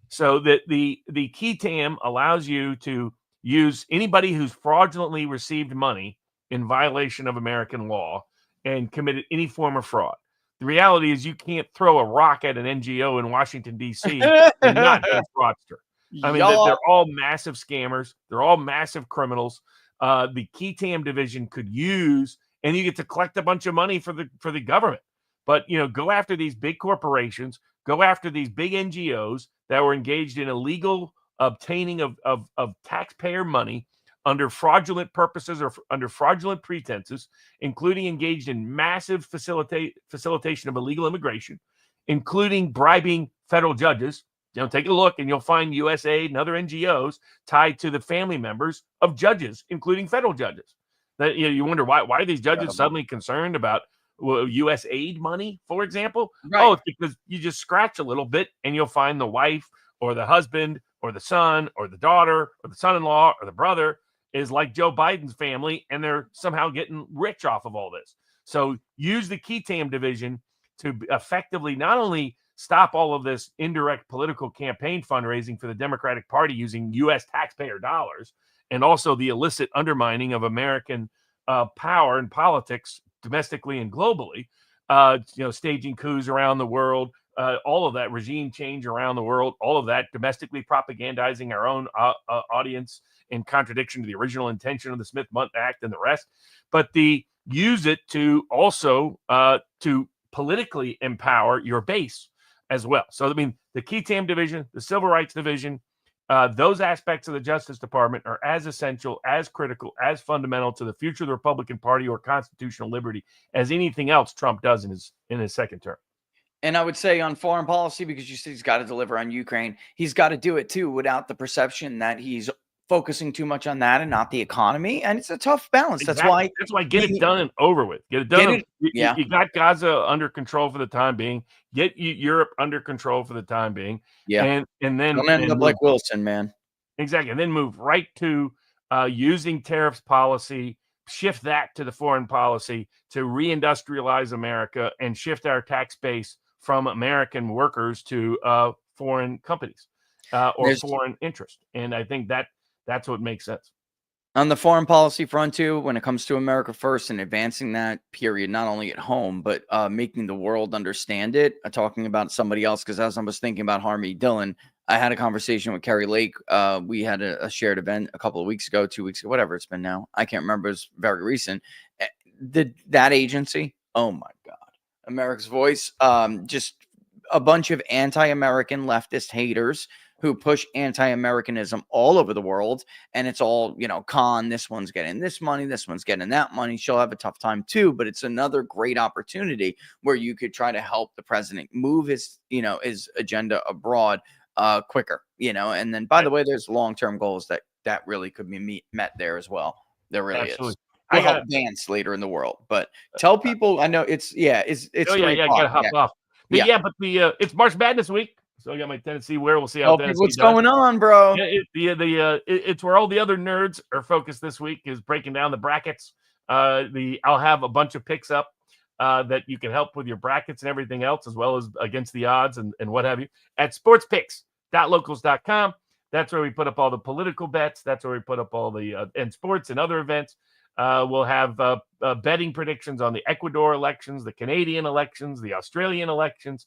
So that the KETAM allows you to use anybody who's fraudulently received money in violation of American law and committed any form of fraud. The reality is you can't throw a rock at an NGO in Washington, D.C. and not be a fraudster. I mean, they're all massive scammers. They're all massive criminals. The Key Tam division could use, and you get to collect a bunch of money for the government. But, go after these big corporations, go after these big NGOs that were engaged in illegal obtaining of taxpayer money under fraudulent purposes or under fraudulent pretenses, including engaged in massive facilitation of illegal immigration, including bribing federal judges. Take a look and you'll find USAID and other NGOs tied to the family members of judges, including federal judges. That you wonder why are these judges suddenly concerned about USAID money, for example? Right. Oh, it's because you just scratch a little bit and you'll find the wife or the husband or the son or the daughter or the son-in-law or the brother is like Joe Biden's family, and they're somehow getting rich off of all this. So use the Key Tam division to effectively not only stop all of this indirect political campaign fundraising for the Democratic Party using U.S. taxpayer dollars, and also the illicit undermining of American power and politics domestically and globally, staging coups around the world, all of that regime change around the world, all of that domestically propagandizing our own audience in contradiction to the original intention of the Smith-Mundt Act and the rest. But use it to also to politically empower your base as well. So, the Key Tam division, the Civil Rights Division, those aspects of the Justice Department are as essential, as critical, as fundamental to the future of the Republican Party or constitutional liberty as anything else Trump does in his second term. And I would say on foreign policy, because you said he's got to deliver on Ukraine, he's got to do it too without the perception that he's focusing too much on that and not the economy. And it's a tough balance. Exactly. That's why get it done and over with. Get it done. You got Gaza under control for the time being. Get Europe under control for the time being. Yeah. And then don't end up like Wilson, man. Exactly. And then move right to using tariffs policy, shift that to the foreign policy to reindustrialize America and shift our tax base from American workers to foreign companies or foreign interest. And I think that's what makes sense. On the foreign policy front, too, when it comes to America first and advancing that period, not only at home, but making the world understand it, talking about somebody else, because as I was thinking about Harvey Dillon, I had a conversation with Kerry Lake. We had a shared event a couple of weeks ago, 2 weeks ago, whatever it's been now. I can't remember. It's very recent. That agency, oh, my God. America's Voice, just a bunch of anti-American leftist haters who push anti-Americanism all over the world. And it's all, con, this one's getting this money, this one's getting that money. She'll have a tough time too, but it's another great opportunity where you could try to help the president move his agenda abroad quicker, and then, by the way, there's long-term goals that really could be met there as well. There really is. We'll help dance later in the world, but tell people, I know it's gotta hop off. But it's March Madness week. So I got my Tennessee wear. We'll see how Tennessee what's does. going on, bro. It's where all the other nerds are focused this week is breaking down the brackets. I'll have a bunch of picks up that you can help with your brackets and everything else, as well as against the odds and what have you at sportspicks.locals.com. That's where we put up all the political bets. That's where we put up all the and sports and other events. We'll have betting predictions on the Ecuador elections, the Canadian elections, the Australian elections,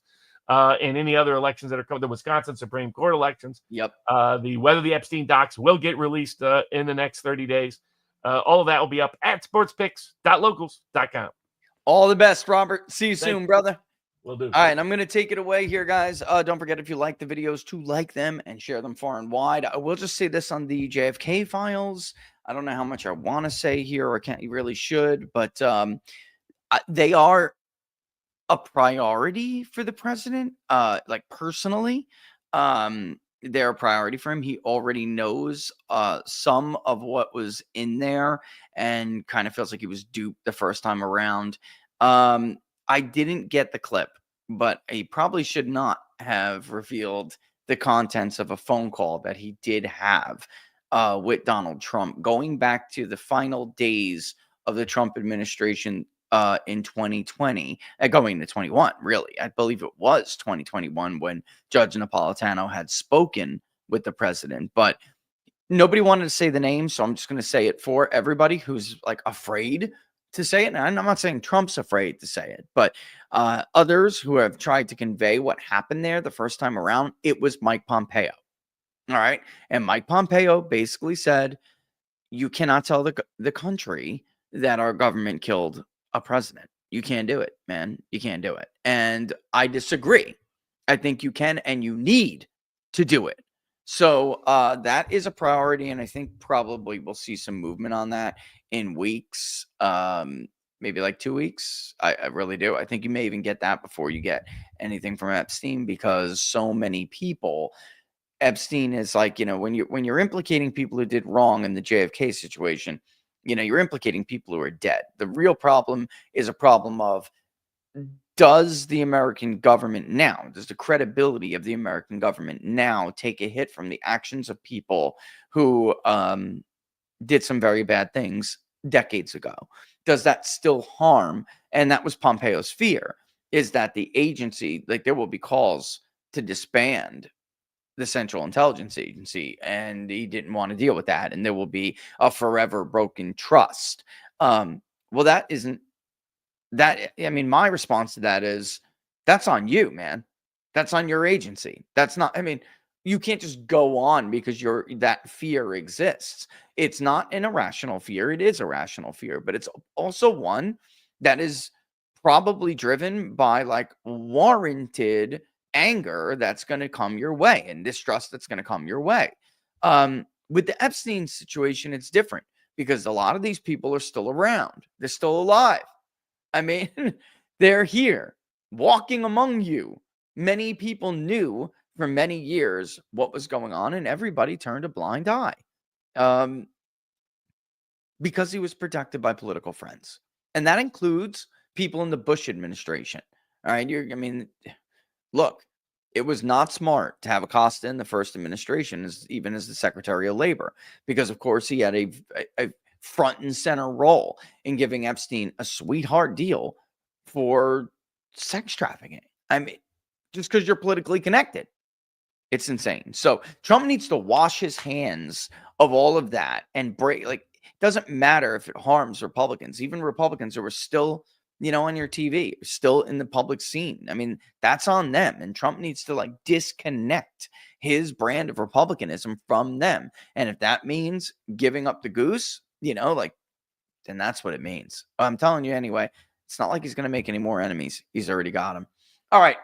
and any other elections that are coming, the Wisconsin Supreme Court elections. Yep. Whether the Epstein docs will get released in the next 30 days. All of that will be up at sportspicks.locals.com. All the best, Robert. See you soon, brother. Will do. All right, I'm going to take it away here, guys. Don't forget, if you like the videos, to like them and share them far and wide. I will just say this on the JFK files. I don't know how much I want to say here, or can't, you really should, but they are a priority for the president. Like personally, they're a priority for him. He already knows some of what was in there and kind of feels like he was duped the first time around. I didn't get the clip, but he probably should not have revealed the contents of a phone call that he did have with Donald Trump going back to the final days of the Trump administration in 2020, going to 21, really. I believe it was 2021 when Judge Napolitano had spoken with the president, but nobody wanted to say the name, so I'm just going to say it for everybody who's like afraid to say it. And I'm not saying Trump's afraid to say it, but others who have tried to convey what happened there the first time around, it was Mike Pompeo. All right. And Mike Pompeo basically said, you cannot tell the country that our government killed a president. You can't do it, man. You can't do it. And I disagree. I think you can and you need to do it. So that is a priority. And I think probably we'll see some movement on that in weeks, maybe like 2 weeks. I really do. I think you may even get that before you get anything from Epstein, because so many people, Epstein is like, when you're implicating people who did wrong in the JFK situation, you're implicating people who are dead. The real problem is a problem of, does the American government now, does the credibility of the American government now take a hit from the actions of people who did some very bad things decades ago? Does that still harm? And that was Pompeo's fear, is that the agency, like, there will be calls to disband the Central Intelligence Agency, and he didn't want to deal with that, and there will be a forever broken trust. Well, that isn't that. I mean, my response to that is, that's on you, man. That's on your agency. That's not. I mean, you can't just go on because that fear exists. It's not an irrational fear. It is a rational fear, but it's also one that is probably driven by like warranted anger that's going to come your way and distrust that's going to come your way. With the Epstein situation, it's different because a lot of these people are still around. They're still alive. I mean, they're here walking among you. Many people knew for many years what was going on, and everybody turned a blind eye because he was protected by political friends. And that includes people in the Bush administration. All right. Look, it was not smart to have Acosta in the first administration, even as the Secretary of Labor, because, of course, he had a front and center role in giving Epstein a sweetheart deal for sex trafficking. I mean, just because you're politically connected, it's insane. So Trump needs to wash his hands of all of that and break. Like, it doesn't matter if it harms Republicans, even Republicans who are still, on your TV, still in the public scene. I mean, that's on them. And Trump needs to like disconnect his brand of Republicanism from them. And if that means giving up the goose, then that's what it means. I'm telling you anyway, it's not like he's going to make any more enemies. He's already got them. All right.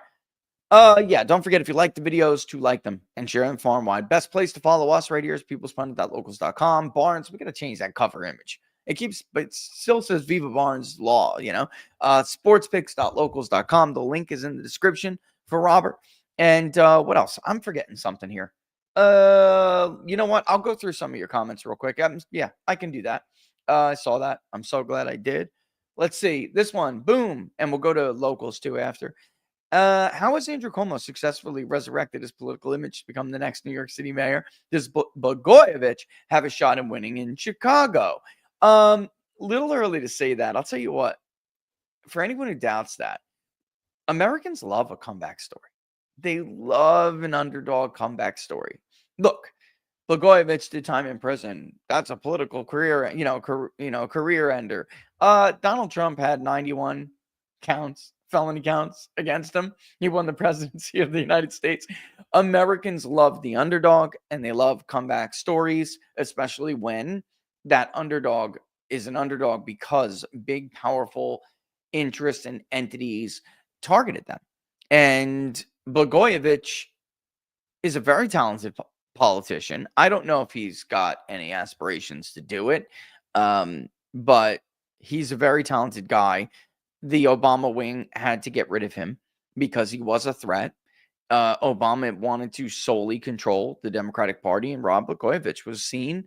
Yeah, don't forget, if you like the videos, to like them and share them far and wide. Best place to follow us right here is peoplespundit.locals.com. Barnes, we got to change that cover image. But it still says Viva Barnes Law, sportspicks.locals.com. The link is in the description for Robert. And what else? I'm forgetting something here. You know what? I'll go through some of your comments real quick. Yeah, I can do that. I saw that. I'm so glad I did. Let's see. This one, boom. And we'll go to locals too after. How has Andrew Cuomo successfully resurrected his political image to become the next New York City mayor? Does Blagojevich have a shot in winning in Chicago? Little early to say that. I'll tell you what, for anyone who doubts that, Americans love a comeback story. They love an underdog comeback story. Look, Blagojevich did time in prison. That's a political career, career ender. Donald Trump had 91 felony counts against him. He won the presidency of the United States. Americans love the underdog, and they love comeback stories, especially when that underdog is an underdog because big, powerful interests and entities targeted them. And Blagojevich is a very talented politician. I don't know if he's got any aspirations to do it, but he's a very talented guy. The Obama wing had to get rid of him because he was a threat. Obama wanted to solely control the Democratic Party, and Rod Blagojevich was seen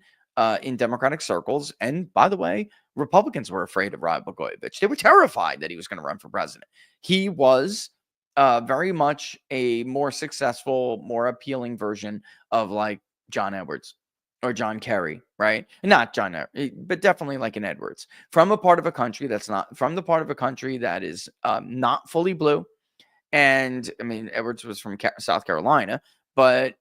in Democratic circles. And by the way, Republicans were afraid of Rod Blagojevich. They were terrified that he was going to run for president. He was very much a more successful, more appealing version of like John Edwards or John Kerry, right? Not John, but definitely like an Edwards, from a part of a country that's not from the part of a country that is not fully blue. And I mean, Edwards was from South Carolina, but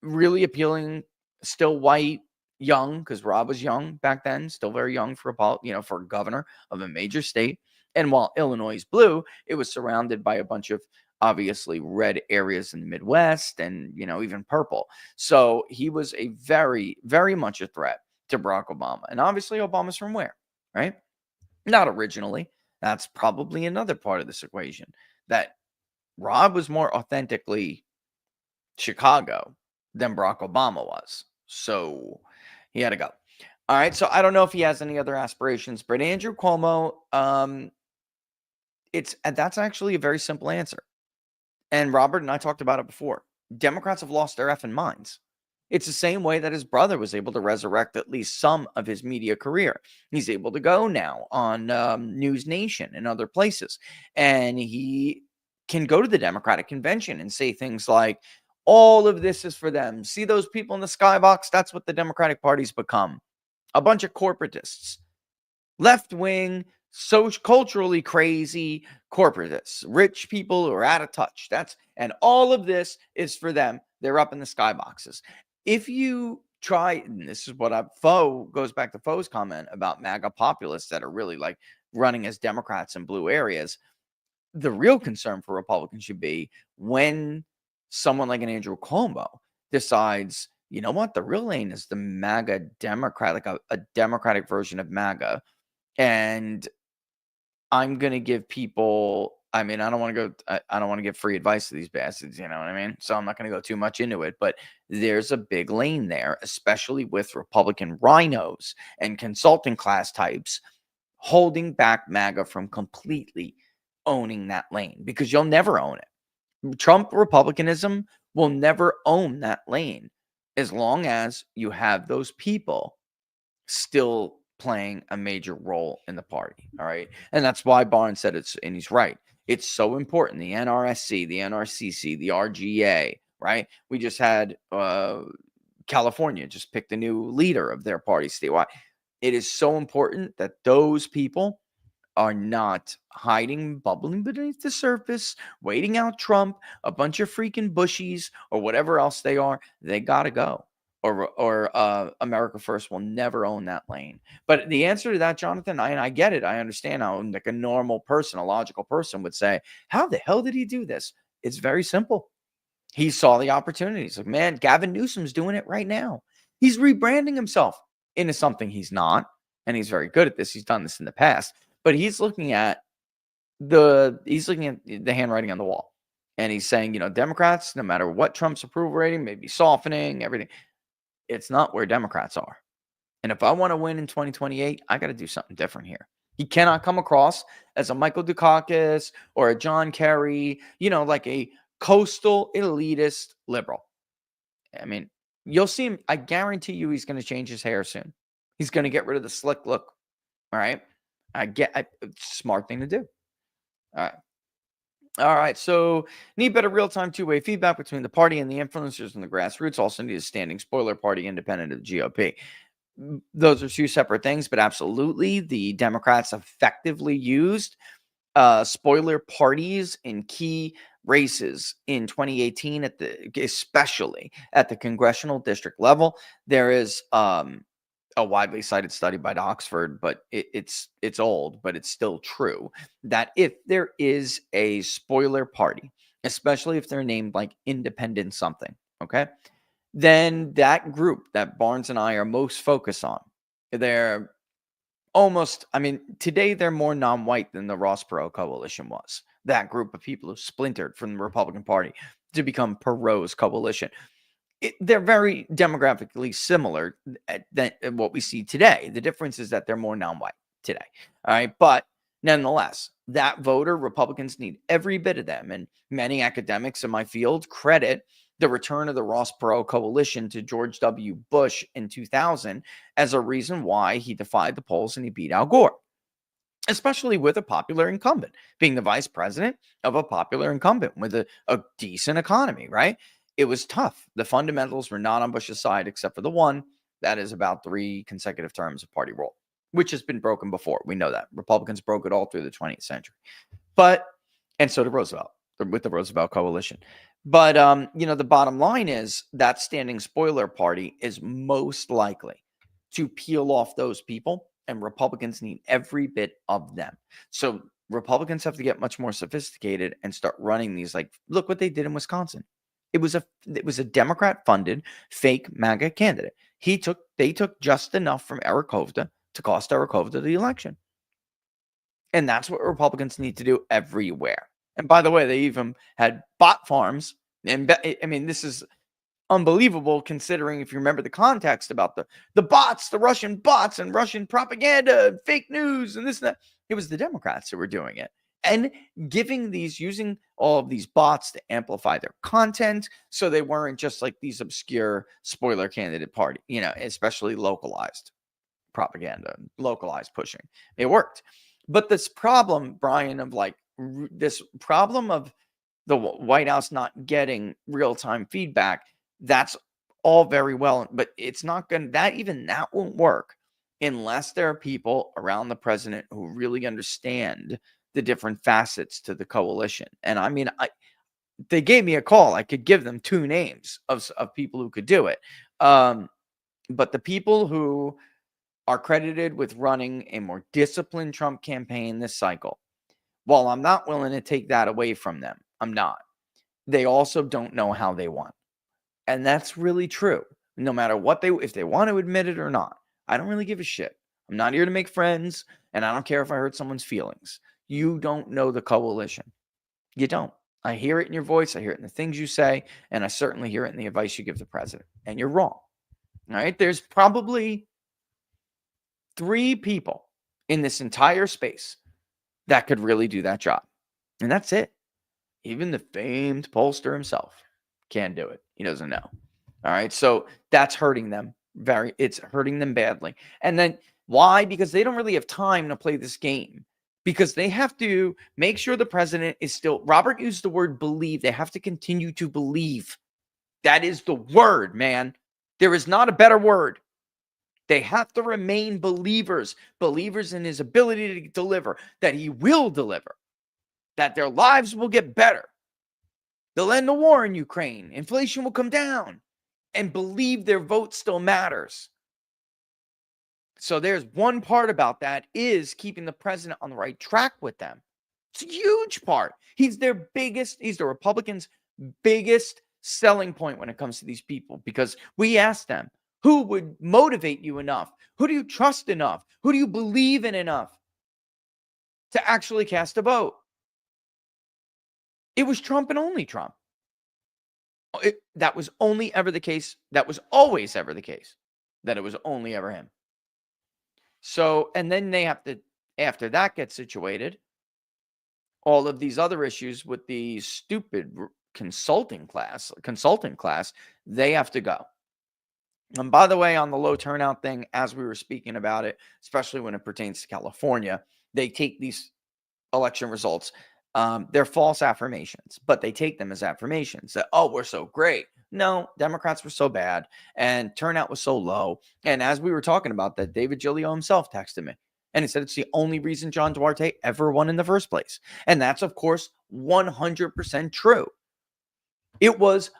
really appealing, still white, young, because Rob was young back then, still very young for for a governor of a major state. And while Illinois is blue, it was surrounded by a bunch of obviously red areas in the Midwest and, you know, even purple. So he was a very, very much a threat to Barack Obama. And obviously Obama's from where, right? Not originally. That's probably another part of this equation, that Rob was more authentically Chicago than Barack Obama was. So he had to go. All right. So I don't know if he has any other aspirations, but Andrew Cuomo, that's actually a very simple answer. And Robert and I talked about it before. Democrats have lost their effing minds. It's the same way that his brother was able to resurrect at least some of his media career. He's able to go now on News Nation and other places, and he can go to the Democratic convention and say things like, all of this is for them. See those people in the skybox? That's what the Democratic Party's become. A bunch of corporatists, left-wing, so culturally crazy corporatists, rich people who are out of touch. And all of this is for them. They're up in the skyboxes. If you try, and this is what Foe goes back to Foe's comment about MAGA populists that are really like running as Democrats in blue areas. The real concern for Republicans should be when someone like an Andrew Cuomo decides, you know what, the real lane is the MAGA Democrat, like a Democratic version of MAGA. And I'm going to give people, I mean, I don't want to give free advice to these bastards, you know what I mean? So I'm not going to go too much into it, but there's a big lane there, especially with Republican rhinos and consulting class types holding back MAGA from completely owning that lane, because you'll never own it. Trump Republicanism will never own that lane as long as you have those people still playing a major role in the party. All right. And that's why Barnes said and he's right. It's so important. The NRSC, the NRCC, the RGA, right? We just had California just picked a new leader of their party statewide. It is so important that those people are not hiding, bubbling beneath the surface, waiting out Trump, a bunch of freaking Bushies, or whatever else they are. They got to go. Or America First will never own that lane. But the answer to that, Jonathan, I get it. I understand how, like, a normal person, a logical person would say, how the hell did he do this? It's very simple. He saw the opportunities. Like, man, Gavin Newsom's doing it right now. He's rebranding himself into something he's not. And he's very good at this. He's done this in the past. But he's looking at the handwriting on the wall. And he's saying, you know, Democrats, no matter what Trump's approval rating may be softening, everything, it's not where Democrats are. And if I want to win in 2028, I got to do something different here. He cannot come across as a Michael Dukakis or a John Kerry, you know, like a coastal elitist liberal. I mean, you'll see him. I guarantee you he's going to change his hair soon. He's going to get rid of the slick look. All right. Smart thing to do. All right. So need better real-time two-way feedback between the party and the influencers and the grassroots. Also need a standing spoiler party independent of GOP. Those are two separate things, but absolutely the Democrats effectively used spoiler parties in key races in 2018, especially at the congressional district level. There is a widely cited study by Oxford, but it's old, but it's still true, that if there is a spoiler party, especially if they're named like independent something, okay, then that group that Barnes and I are most focused on, they're almost, I mean, today they're more non-white than the Ross Perot coalition was. That group of people who splintered from the Republican Party to become Perot's coalition. They're very demographically similar than what we see today. The difference is that they're more non-white today. All right. But nonetheless, that voter, Republicans need every bit of them. And many academics in my field credit the return of the Ross Perot coalition to George W. Bush in 2000 as a reason why he defied the polls and he beat Al Gore, especially with a popular incumbent, being the vice president of a popular incumbent with a decent economy, right? It was tough. The fundamentals were not on Bush's side, except for the one that is about 3 consecutive terms of party rule, which has been broken before. We know that. Republicans broke it all through the 20th century. And so did Roosevelt with the Roosevelt coalition. But, you know, the bottom line is that standing spoiler party is most likely to peel off those people, and Republicans need every bit of them. So Republicans have to get much more sophisticated and start running these. Like, look what they did in Wisconsin. It was a Democrat-funded fake MAGA candidate. They took just enough from Eric Hovda to cost Eric Hovda the election. And that's what Republicans need to do everywhere. And by the way, they even had bot farms. And I mean, this is unbelievable considering, if you remember the context about the bots, the Russian bots and Russian propaganda, fake news, and this and that. It was the Democrats who were doing it and using all of these bots to amplify their content, so they weren't just like these obscure spoiler candidate party, especially localized propaganda, localized pushing. It worked. But this problem, Brian, of this problem of the White House not getting real-time feedback, that's all very well, but it's not going to, that won't work unless there are people around the president who really understand the different facets to the coalition. And I mean, they gave me a call. I could give them 2 names of people who could do it. But the people who are credited with running a more disciplined Trump campaign this cycle, while I'm not willing to take that away from them, I'm not. They also don't know how they won. And that's really true. No matter if they want to admit it or not, I don't really give a shit. I'm not here to make friends, and I don't care if I hurt someone's feelings. You don't know the coalition. You don't. I hear it in your voice. I hear it in the things you say, and I certainly hear it in the advice you give the president. And you're wrong. All right? There's probably 3 people in this entire space that could really do that job. And that's it. Even the famed pollster himself can't do it. He doesn't know. All right. So that's hurting them. It's hurting them badly. And then why? Because they don't really have time to play this game, because they have to make sure the president is still, Robert used the word believe. They have to continue to believe. That is the word, man. There is not a better word. They have to remain believers in his ability to deliver, that he will deliver, that their lives will get better. They'll end the war in Ukraine. Inflation will come down, and believe their vote still matters. So there's one part about that, is keeping the president on the right track with them. It's a huge part. He's the Republicans' biggest selling point when it comes to these people, because we asked them, who would motivate you enough? Who do you trust enough? Who do you believe in enough to actually cast a vote? It was Trump and only Trump. That was only ever the case. That was always ever the case, that it was only ever him. So, and then they have to, after that gets situated, all of these other issues with the stupid consultant class, they have to go. And by the way, on the low turnout thing, as we were speaking about it, especially when it pertains to California, they take these election results. They're false affirmations, but they take them as affirmations that, oh, we're so great. No, Democrats were so bad and turnout was so low. And as we were talking about that, David Giglio himself texted me and he said it's the only reason John Duarte ever won in the first place. And that's, of course, 100% true. It was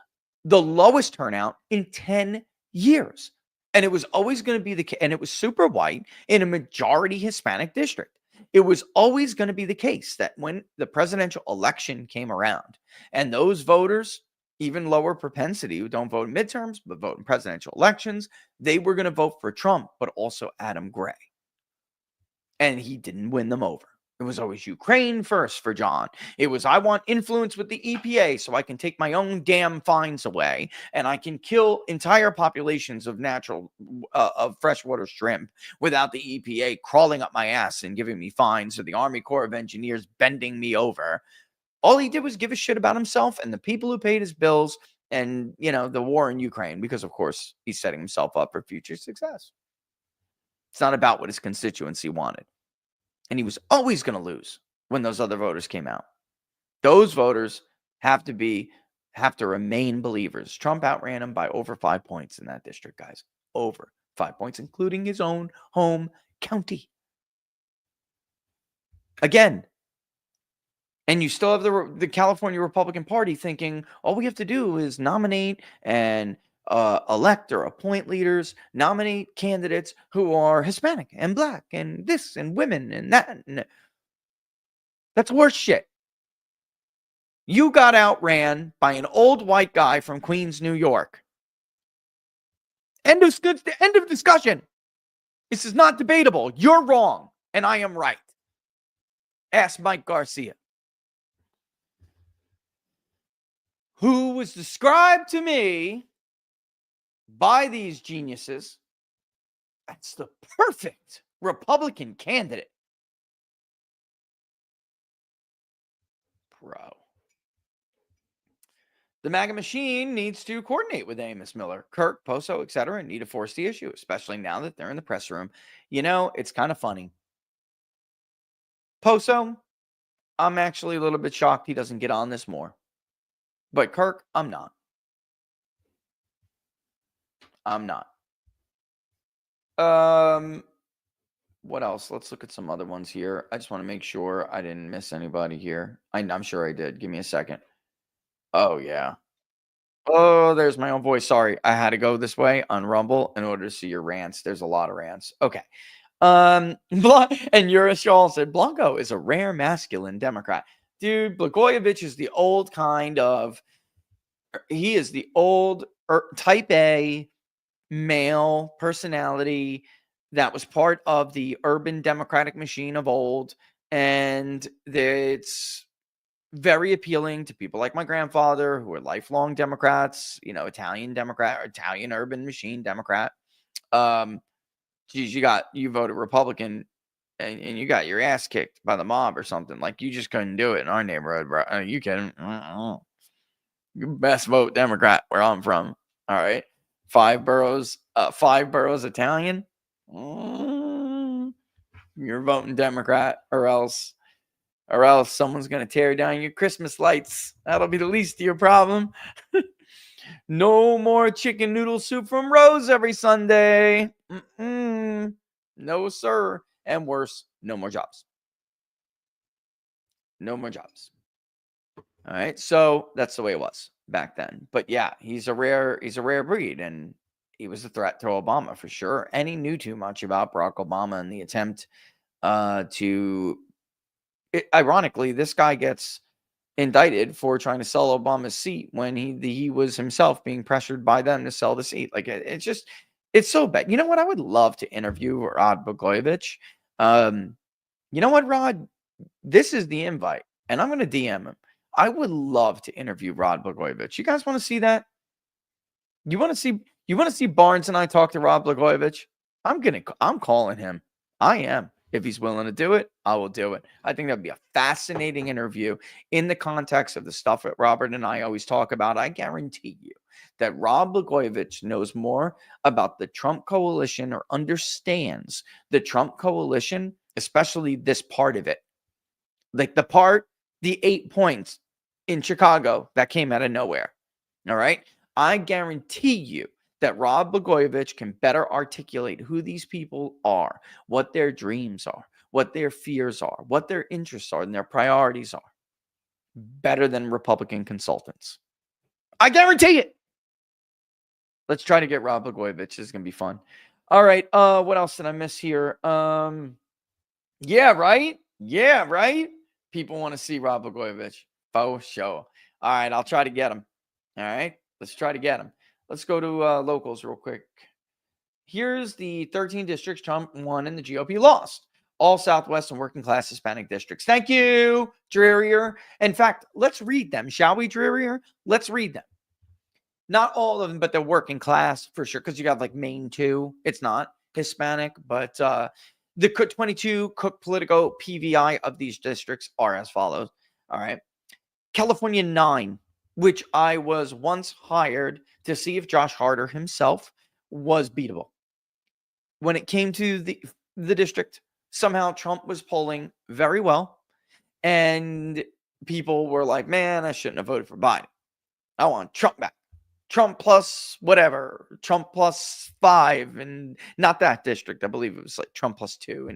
the lowest turnout in 10 years. And it was always going to be and it was super white in a majority Hispanic district. It was always going to be the case that when the presidential election came around and those voters, even lower propensity, who don't vote in midterms but vote in presidential elections, they were going to vote for Trump, but also Adam Gray. And he didn't win them over. It was always Ukraine first for John. It was, I want influence with the EPA so I can take my own damn fines away and I can kill entire populations of of freshwater shrimp without the EPA crawling up my ass and giving me fines, or the Army Corps of Engineers bending me over. All he did was give a shit about himself and the people who paid his bills and, the war in Ukraine, because, of course, he's setting himself up for future success. It's not about what his constituency wanted. And he was always going to lose when those other voters came out. Those voters have to remain believers. Trump outran him by over 5 points in that district, guys. Over 5 points, including his own home county. Again. And you still have the California Republican Party thinking all we have to do is nominate and elect or appoint leaders, nominate candidates who are Hispanic and Black and this and women and that. And That's worse shit. You got outran by an old white guy from Queens, New York. End of discussion. This is not debatable. You're wrong, and I am right. Ask Mike Garcia, who was described to me by these geniuses. That's the perfect Republican candidate. Bro. The MAGA machine needs to coordinate with Amos Miller, Kirk, Poso, etc., and need to force the issue, especially now that they're in the press room. You know, it's kind of funny. Poso, I'm actually a little bit shocked he doesn't get on this more. But Kirk, I'm not. What else? Let's look at some other ones here. I just want to make sure I didn't miss anybody here. I'm sure I did. Give me a second. Oh, yeah. Oh, there's my own voice. Sorry. I had to go this way on Rumble in order to see your rants. There's a lot of rants. Okay. And Urishal said, Blanco is a rare masculine Democrat. Dude, Blagojevich is the old kind of, he is the old type A male personality that was part of the urban democratic machine of old. And it's very appealing to people like my grandfather who are lifelong Democrats, you know, Italian Democrat, or Italian urban machine Democrat. Geez, you voted Republican and you got your ass kicked by the mob or something. Like, you just couldn't do it in our neighborhood, bro. Are you kidding? You best vote Democrat where I'm from. All right. 5 boroughs Italian. You're voting Democrat, or else someone's going to tear down your Christmas lights. That'll be the least of your problem. No more chicken noodle soup from Rose every Sunday. No, sir. And worse, no more jobs. No more jobs. All right. So that's the way it was back then. But yeah, he's a rare breed, and he was a threat to Obama for sure. And he knew too much about Barack Obama and the attempt ironically, this guy gets indicted for trying to sell Obama's seat when he was himself being pressured by them to sell the seat. Like, it's so bad. You know what? I would love to interview Rod Blagojevich. You know what, Rod? This is the invite, and I'm going to DM him. I would love to interview Rod Blagojevich. You guys want to see that? You want to see Barnes and I talk to Rod Blagojevich? I'm calling him. I am. If he's willing to do it, I will do it. I think that'd be a fascinating interview in the context of the stuff that Robert and I always talk about. I guarantee you that Rod Blagojevich knows more about the Trump coalition, or understands the Trump coalition, especially this part of it. Like the 8 points in Chicago that came out of nowhere. All right. I guarantee you that Rod Blagojevich can better articulate who these people are, what their dreams are, what their fears are, what their interests are, and their priorities are, better than Republican consultants. I guarantee it. Let's try to get Rod Blagojevich. This is going to be fun. All right. What else did I miss here? Yeah, right. People want to see Rod Blagojevich. Faux show. All right. I'll try to get him. All right. Let's try to get him. Let's go to locals real quick. Here's the 13 districts Trump won and the GOP lost. All Southwest and working class Hispanic districts. Thank you, Drearier. In fact, let's read them, shall we, Drearier? Let's read them. Not all of them, but they're working class for sure, because you got like Maine too. It's not Hispanic, but the 22 Cook Politico PVI of these districts are as follows. All right. California 9, which I was once hired to see if Josh Harder himself was beatable. When it came to the district, somehow Trump was polling very well, and people were like, man, I shouldn't have voted for Biden. I want Trump back. Trump plus whatever, Trump plus 5, and not that district. I believe it was like Trump plus 2.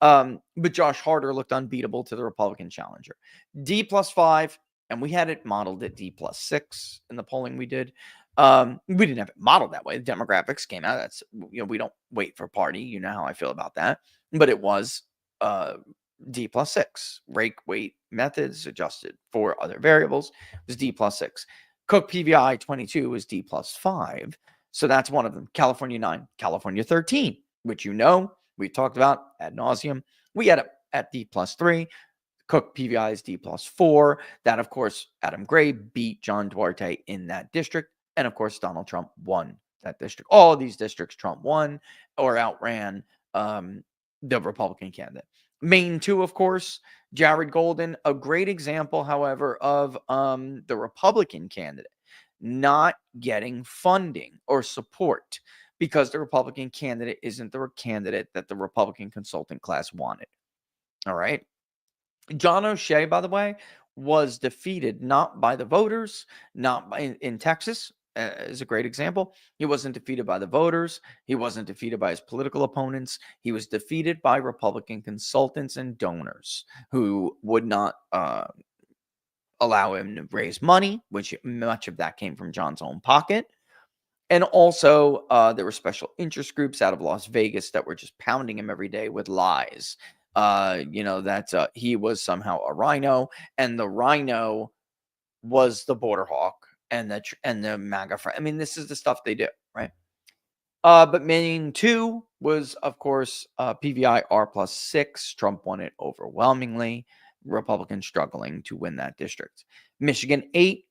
And but Josh Harder looked unbeatable to the Republican challenger. D plus 5, and we had it modeled at D plus 6 in the polling we did. We didn't have it modeled that way. The demographics came out. That's, we don't wait for party. You know how I feel about that. But it was D plus 6. Rake, weight, methods adjusted for other variables was D+6. Cook PVI 22 was D+5. So that's one of them. California 9, California 13, which we talked about ad nauseum. We had it at D+3. Cook PVI is D+4. That, of course, Adam Gray beat John Duarte in that district. And, of course, Donald Trump won that district. All of these districts Trump won or outran the Republican candidate. Maine 2, of course, Jared Golden, a great example, however, of the Republican candidate not getting funding or support because the Republican candidate isn't the candidate that the Republican consultant class wanted. All right. John O'Shea, by the way, was defeated not by the voters, not by, in Texas, is a great example. He wasn't defeated by the voters. He wasn't defeated by his political opponents. He was defeated by Republican consultants and donors who would not allow him to raise money, which much of that came from John's own pocket. And also, there were special interest groups out of Las Vegas that were just pounding him every day with lies. That he was somehow a rhino, and the rhino was the border hawk and the MAGA friend. I mean, this is the stuff they do, right? But Maine 2 was, of course, PVI R+6. Trump won it overwhelmingly. Republicans struggling to win that district. Michigan 8,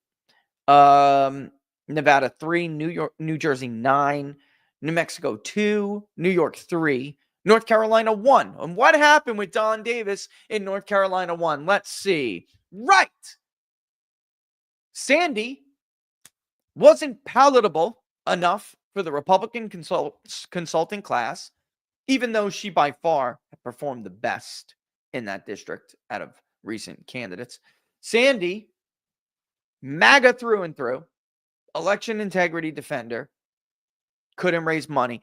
Nevada 3, New Jersey 9, New Mexico 2, New York 3, North Carolina 1. And what happened with Don Davis in North Carolina 1? Let's see. Right. Sandy wasn't palatable enough for the Republican consulting class, even though she by far performed the best in that district out of recent candidates. Sandy, MAGA through and through, election integrity defender, couldn't raise money.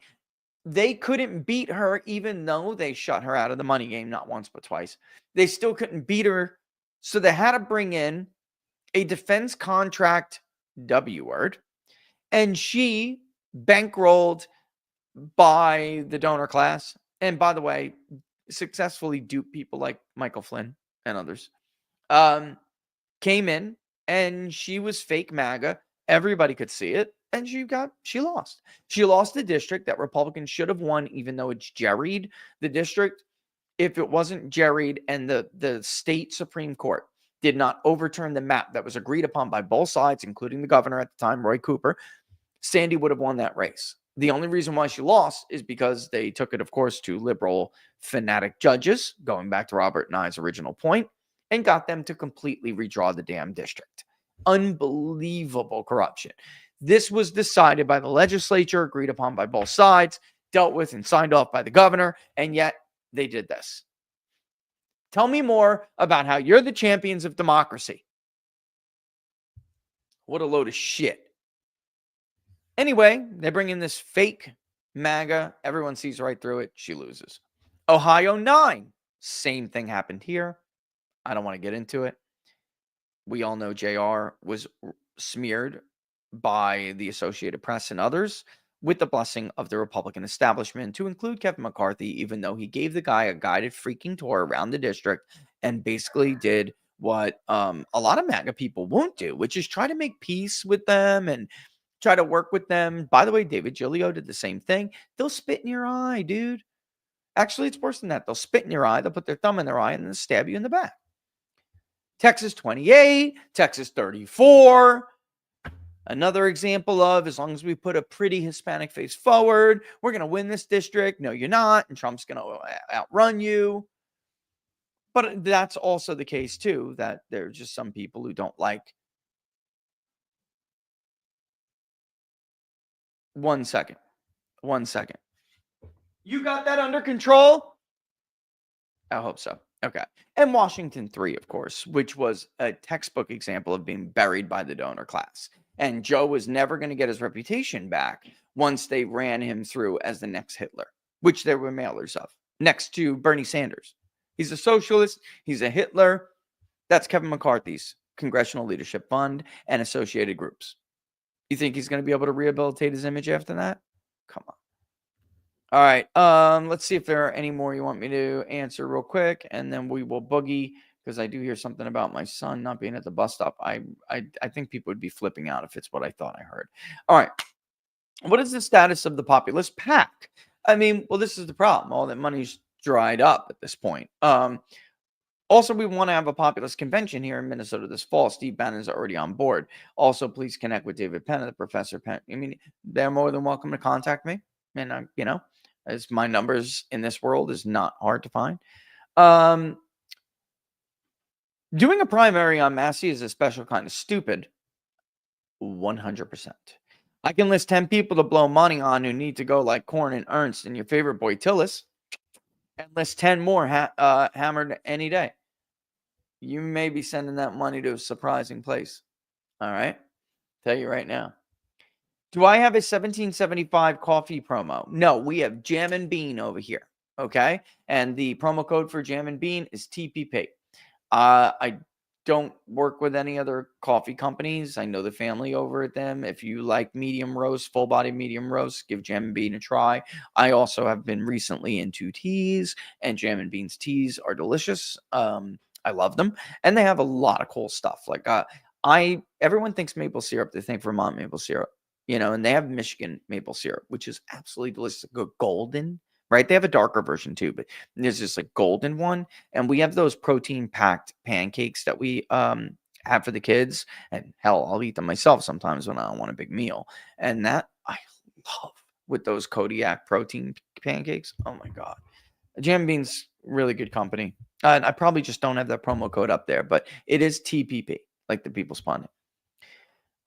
They couldn't beat her, even though they shut her out of the money game, not once, but twice. They still couldn't beat her. So they had to bring in a defense contract W word. And she, bankrolled by the donor class, and by the way, successfully duped people like Michael Flynn and others, came in, and she was fake MAGA. Everybody could see it. And she lost. She lost the district that Republicans should have won, even though it's jerried. The district, if it wasn't jerried and the state Supreme Court did not overturn the map that was agreed upon by both sides, including the governor at the time, Roy Cooper, Sandy would have won that race. The only reason why she lost is because they took it, of course, to liberal fanatic judges, going back to Robert and I's original point, and got them to completely redraw the damn district. Unbelievable corruption. This was decided by the legislature, agreed upon by both sides, dealt with and signed off by the governor, and yet they did this. Tell me more about how you're the champions of democracy. What a load of shit. Anyway, they bring in this fake MAGA. Everyone sees right through it. She loses. Ohio 9. Same thing happened here. I don't want to get into it. We all know JR was smeared by the Associated Press and others with the blessing of the Republican establishment, to include Kevin McCarthy, even though he gave the guy a guided freaking tour around the district and basically did what a lot of MAGA people won't do, which is try to make peace with them and try to work with them. By the way, David Giglio did the same thing. They'll spit in your eye, dude. Actually, it's worse than that. They'll spit in your eye. They'll put their thumb in their eye and then stab you in the back. Texas 28, Texas 34. Another example of, as long as we put a pretty Hispanic face forward, we're going to win this district. No, you're not. And Trump's going to outrun you. But that's also the case, too, that there are just some people who don't like. 1 second. 1 second. You got that under control? I hope so. Okay. And Washington 3, of course, which was a textbook example of being buried by the donor class. And Joe was never going to get his reputation back once they ran him through as the next Hitler, which there were mailers of, next to Bernie Sanders. He's a socialist. He's a Hitler. That's Kevin McCarthy's Congressional Leadership Fund and associated groups. You think he's going to be able to rehabilitate his image after that? Come on. All right. Let's see if there are any more you want me to answer real quick, and then we will boogie because I do hear something about my son not being at the bus stop. I think people would be flipping out if it's what I thought I heard. All right. What is the status of the populist PAC? I mean, well, this is the problem. All that money's dried up at this point. Also, we want to have a populist convention here in Minnesota this fall. Steve Bannon's already on board. Also, please connect with David Penn and the Professor Penn. I mean, they're more than welcome to contact me. And, as my numbers in this world is not hard to find. Doing a primary on Massey is a special kind of stupid. 100%. I can list 10 people to blow money on who need to go like Corn and Ernst and your favorite boy Tillis, and list 10 more hammered any day. You may be sending that money to a surprising place. All right. Tell you right now. Do I have a 1775 coffee promo? No, we have Jam and Bean over here. Okay. And the promo code for Jam and Bean is TPP. I don't work with any other coffee companies. I know the family over at them. If you like medium roast, full body medium roast, give Jam and Bean a try. I also have been recently into teas, and Jam and Bean's teas are delicious. I love them, and they have a lot of cool stuff. Like everyone thinks maple syrup. They think Vermont maple syrup, and they have Michigan maple syrup, which is absolutely delicious. Golden. Right? They have a darker version too, but there's just a golden one. And we have those protein-packed pancakes that we have for the kids. And hell, I'll eat them myself sometimes when I don't want a big meal. And that I love with those Kodiak protein pancakes. Oh my God. Jam Bean's really good company. I probably just don't have that promo code up there, but it is TPP, like the people spawning.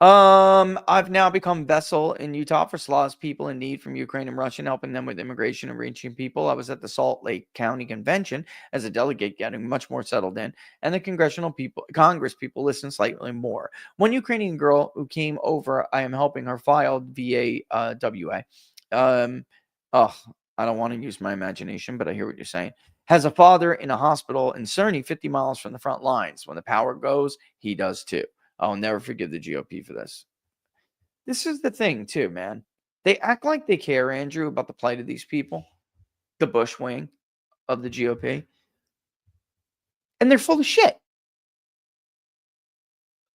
I've now become vessel in Utah for SLAW's people in need from Ukraine and Russia, helping them with immigration and reaching people. I was at the Salt Lake County Convention as a delegate, getting much more settled in, and the Congress people listen slightly more. One Ukrainian girl who came over, I am helping her file via WA. I don't want to use my imagination, but I hear what you're saying. Has a father in a hospital in Cerny, 50 miles from the front lines. When the power goes, he does too. I'll never forgive the GOP for this. This is the thing, too, man. They act like they care, Andrew, about the plight of these people, the Bush wing of the GOP. And they're full of shit.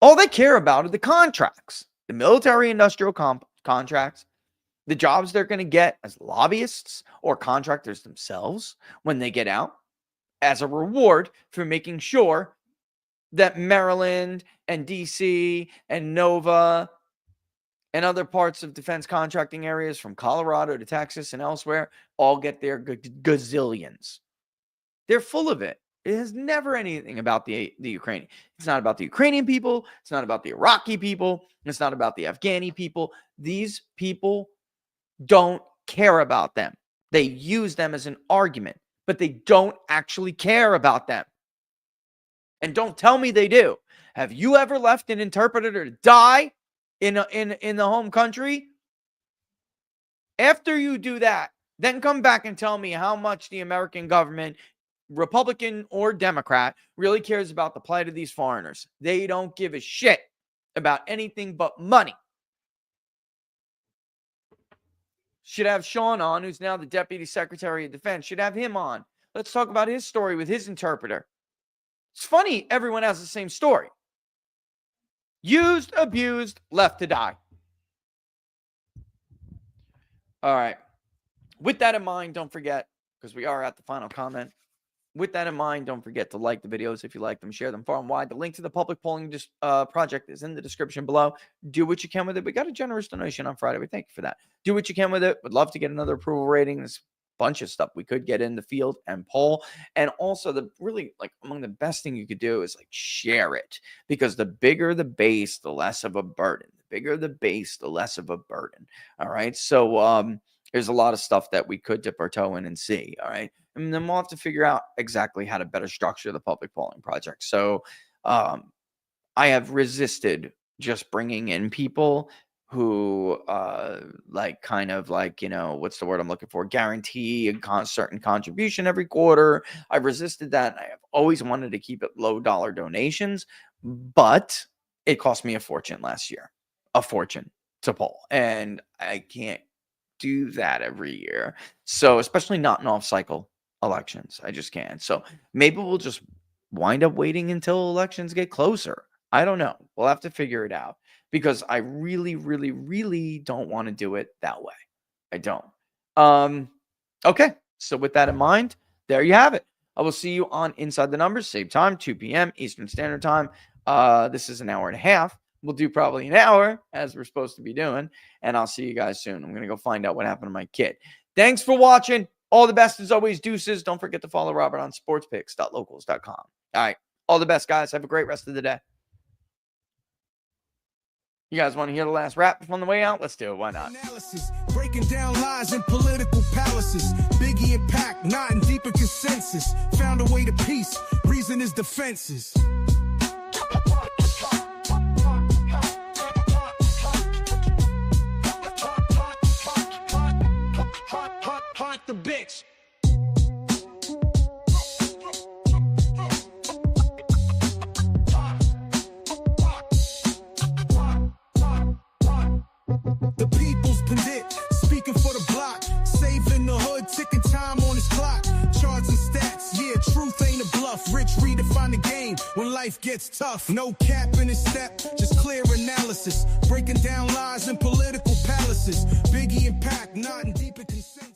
All they care about are the contracts, the military-industrial contracts, the jobs they're going to get as lobbyists or contractors themselves when they get out as a reward for making sure that Maryland and DC and Nova and other parts of defense contracting areas from Colorado to Texas and elsewhere all get their gazillions. They're full of it. It is never anything about the Ukrainian. It's not about the Ukrainian people. It's not about the Iraqi people. It's not about the Afghani people. These people don't care about them. They use them as an argument, but they don't actually care about them. And don't tell me they do. Have you ever left an interpreter to die in the home country? After you do that, then come back and tell me how much the American government, Republican or Democrat, really cares about the plight of these foreigners. They don't give a shit about anything but money. Should have Sean on, who's now the Deputy Secretary of Defense. Should have him on. Let's talk about his story with his interpreter. It's funny, everyone has the same story. Used, abused, left to die. All right. With that in mind, don't forget, because we are at the final comment. With that in mind, don't forget to like the videos if you like them, share them far and wide. The link to the public polling project is in the description below. Do what you can with it. We got a generous donation on Friday. We thank you for that. Do what you can with it. Would love to get another approval rating. There's bunch of stuff we could get in the field and poll. And also among the best thing you could do is share it, because the bigger the base, the less of a burden. The bigger the base, the less of a burden. All right. So there's a lot of stuff that we could dip our toe in and see. All right. And then we'll have to figure out exactly how to better structure the public polling project. So I have resisted just bringing in people who what's the word I'm looking for? Guarantee a certain contribution every quarter. I've resisted that. I have always wanted to keep it low dollar donations, but it cost me a fortune last year, a fortune to poll. And I can't do that every year. So especially not in off cycle elections. I just can't. So maybe we'll just wind up waiting until elections get closer. I don't know. We'll have to figure it out because I really, really, really don't want to do it that way. I don't. Okay. So with that in mind, there you have it. I will see you on Inside the Numbers, same time, 2 p.m. Eastern Standard Time. This is an hour and a half. We'll do probably an hour as we're supposed to be doing. And I'll see you guys soon. I'm going to go find out what happened to my kid. Thanks for watching. All the best as always, deuces. Don't forget to follow Robert on sportspicks.locals.com. All right. All the best, guys. Have a great rest of the day. You guys want to hear the last rap on the way out? Let's do it. Why not? Analysis, breaking down lies in political palaces. Biggie and Pac, not in deeper consensus. Found a way to peace. Reason is defenses. The bitch. The people's pundit, speaking for the block, saving the hood, ticking time on his clock. Charts and stats, yeah, truth ain't a bluff. Rich redefine the game when life gets tough. No cap in his step, just clear analysis. Breaking down lies in political palaces. Biggie and Pac, not in deeper consensus.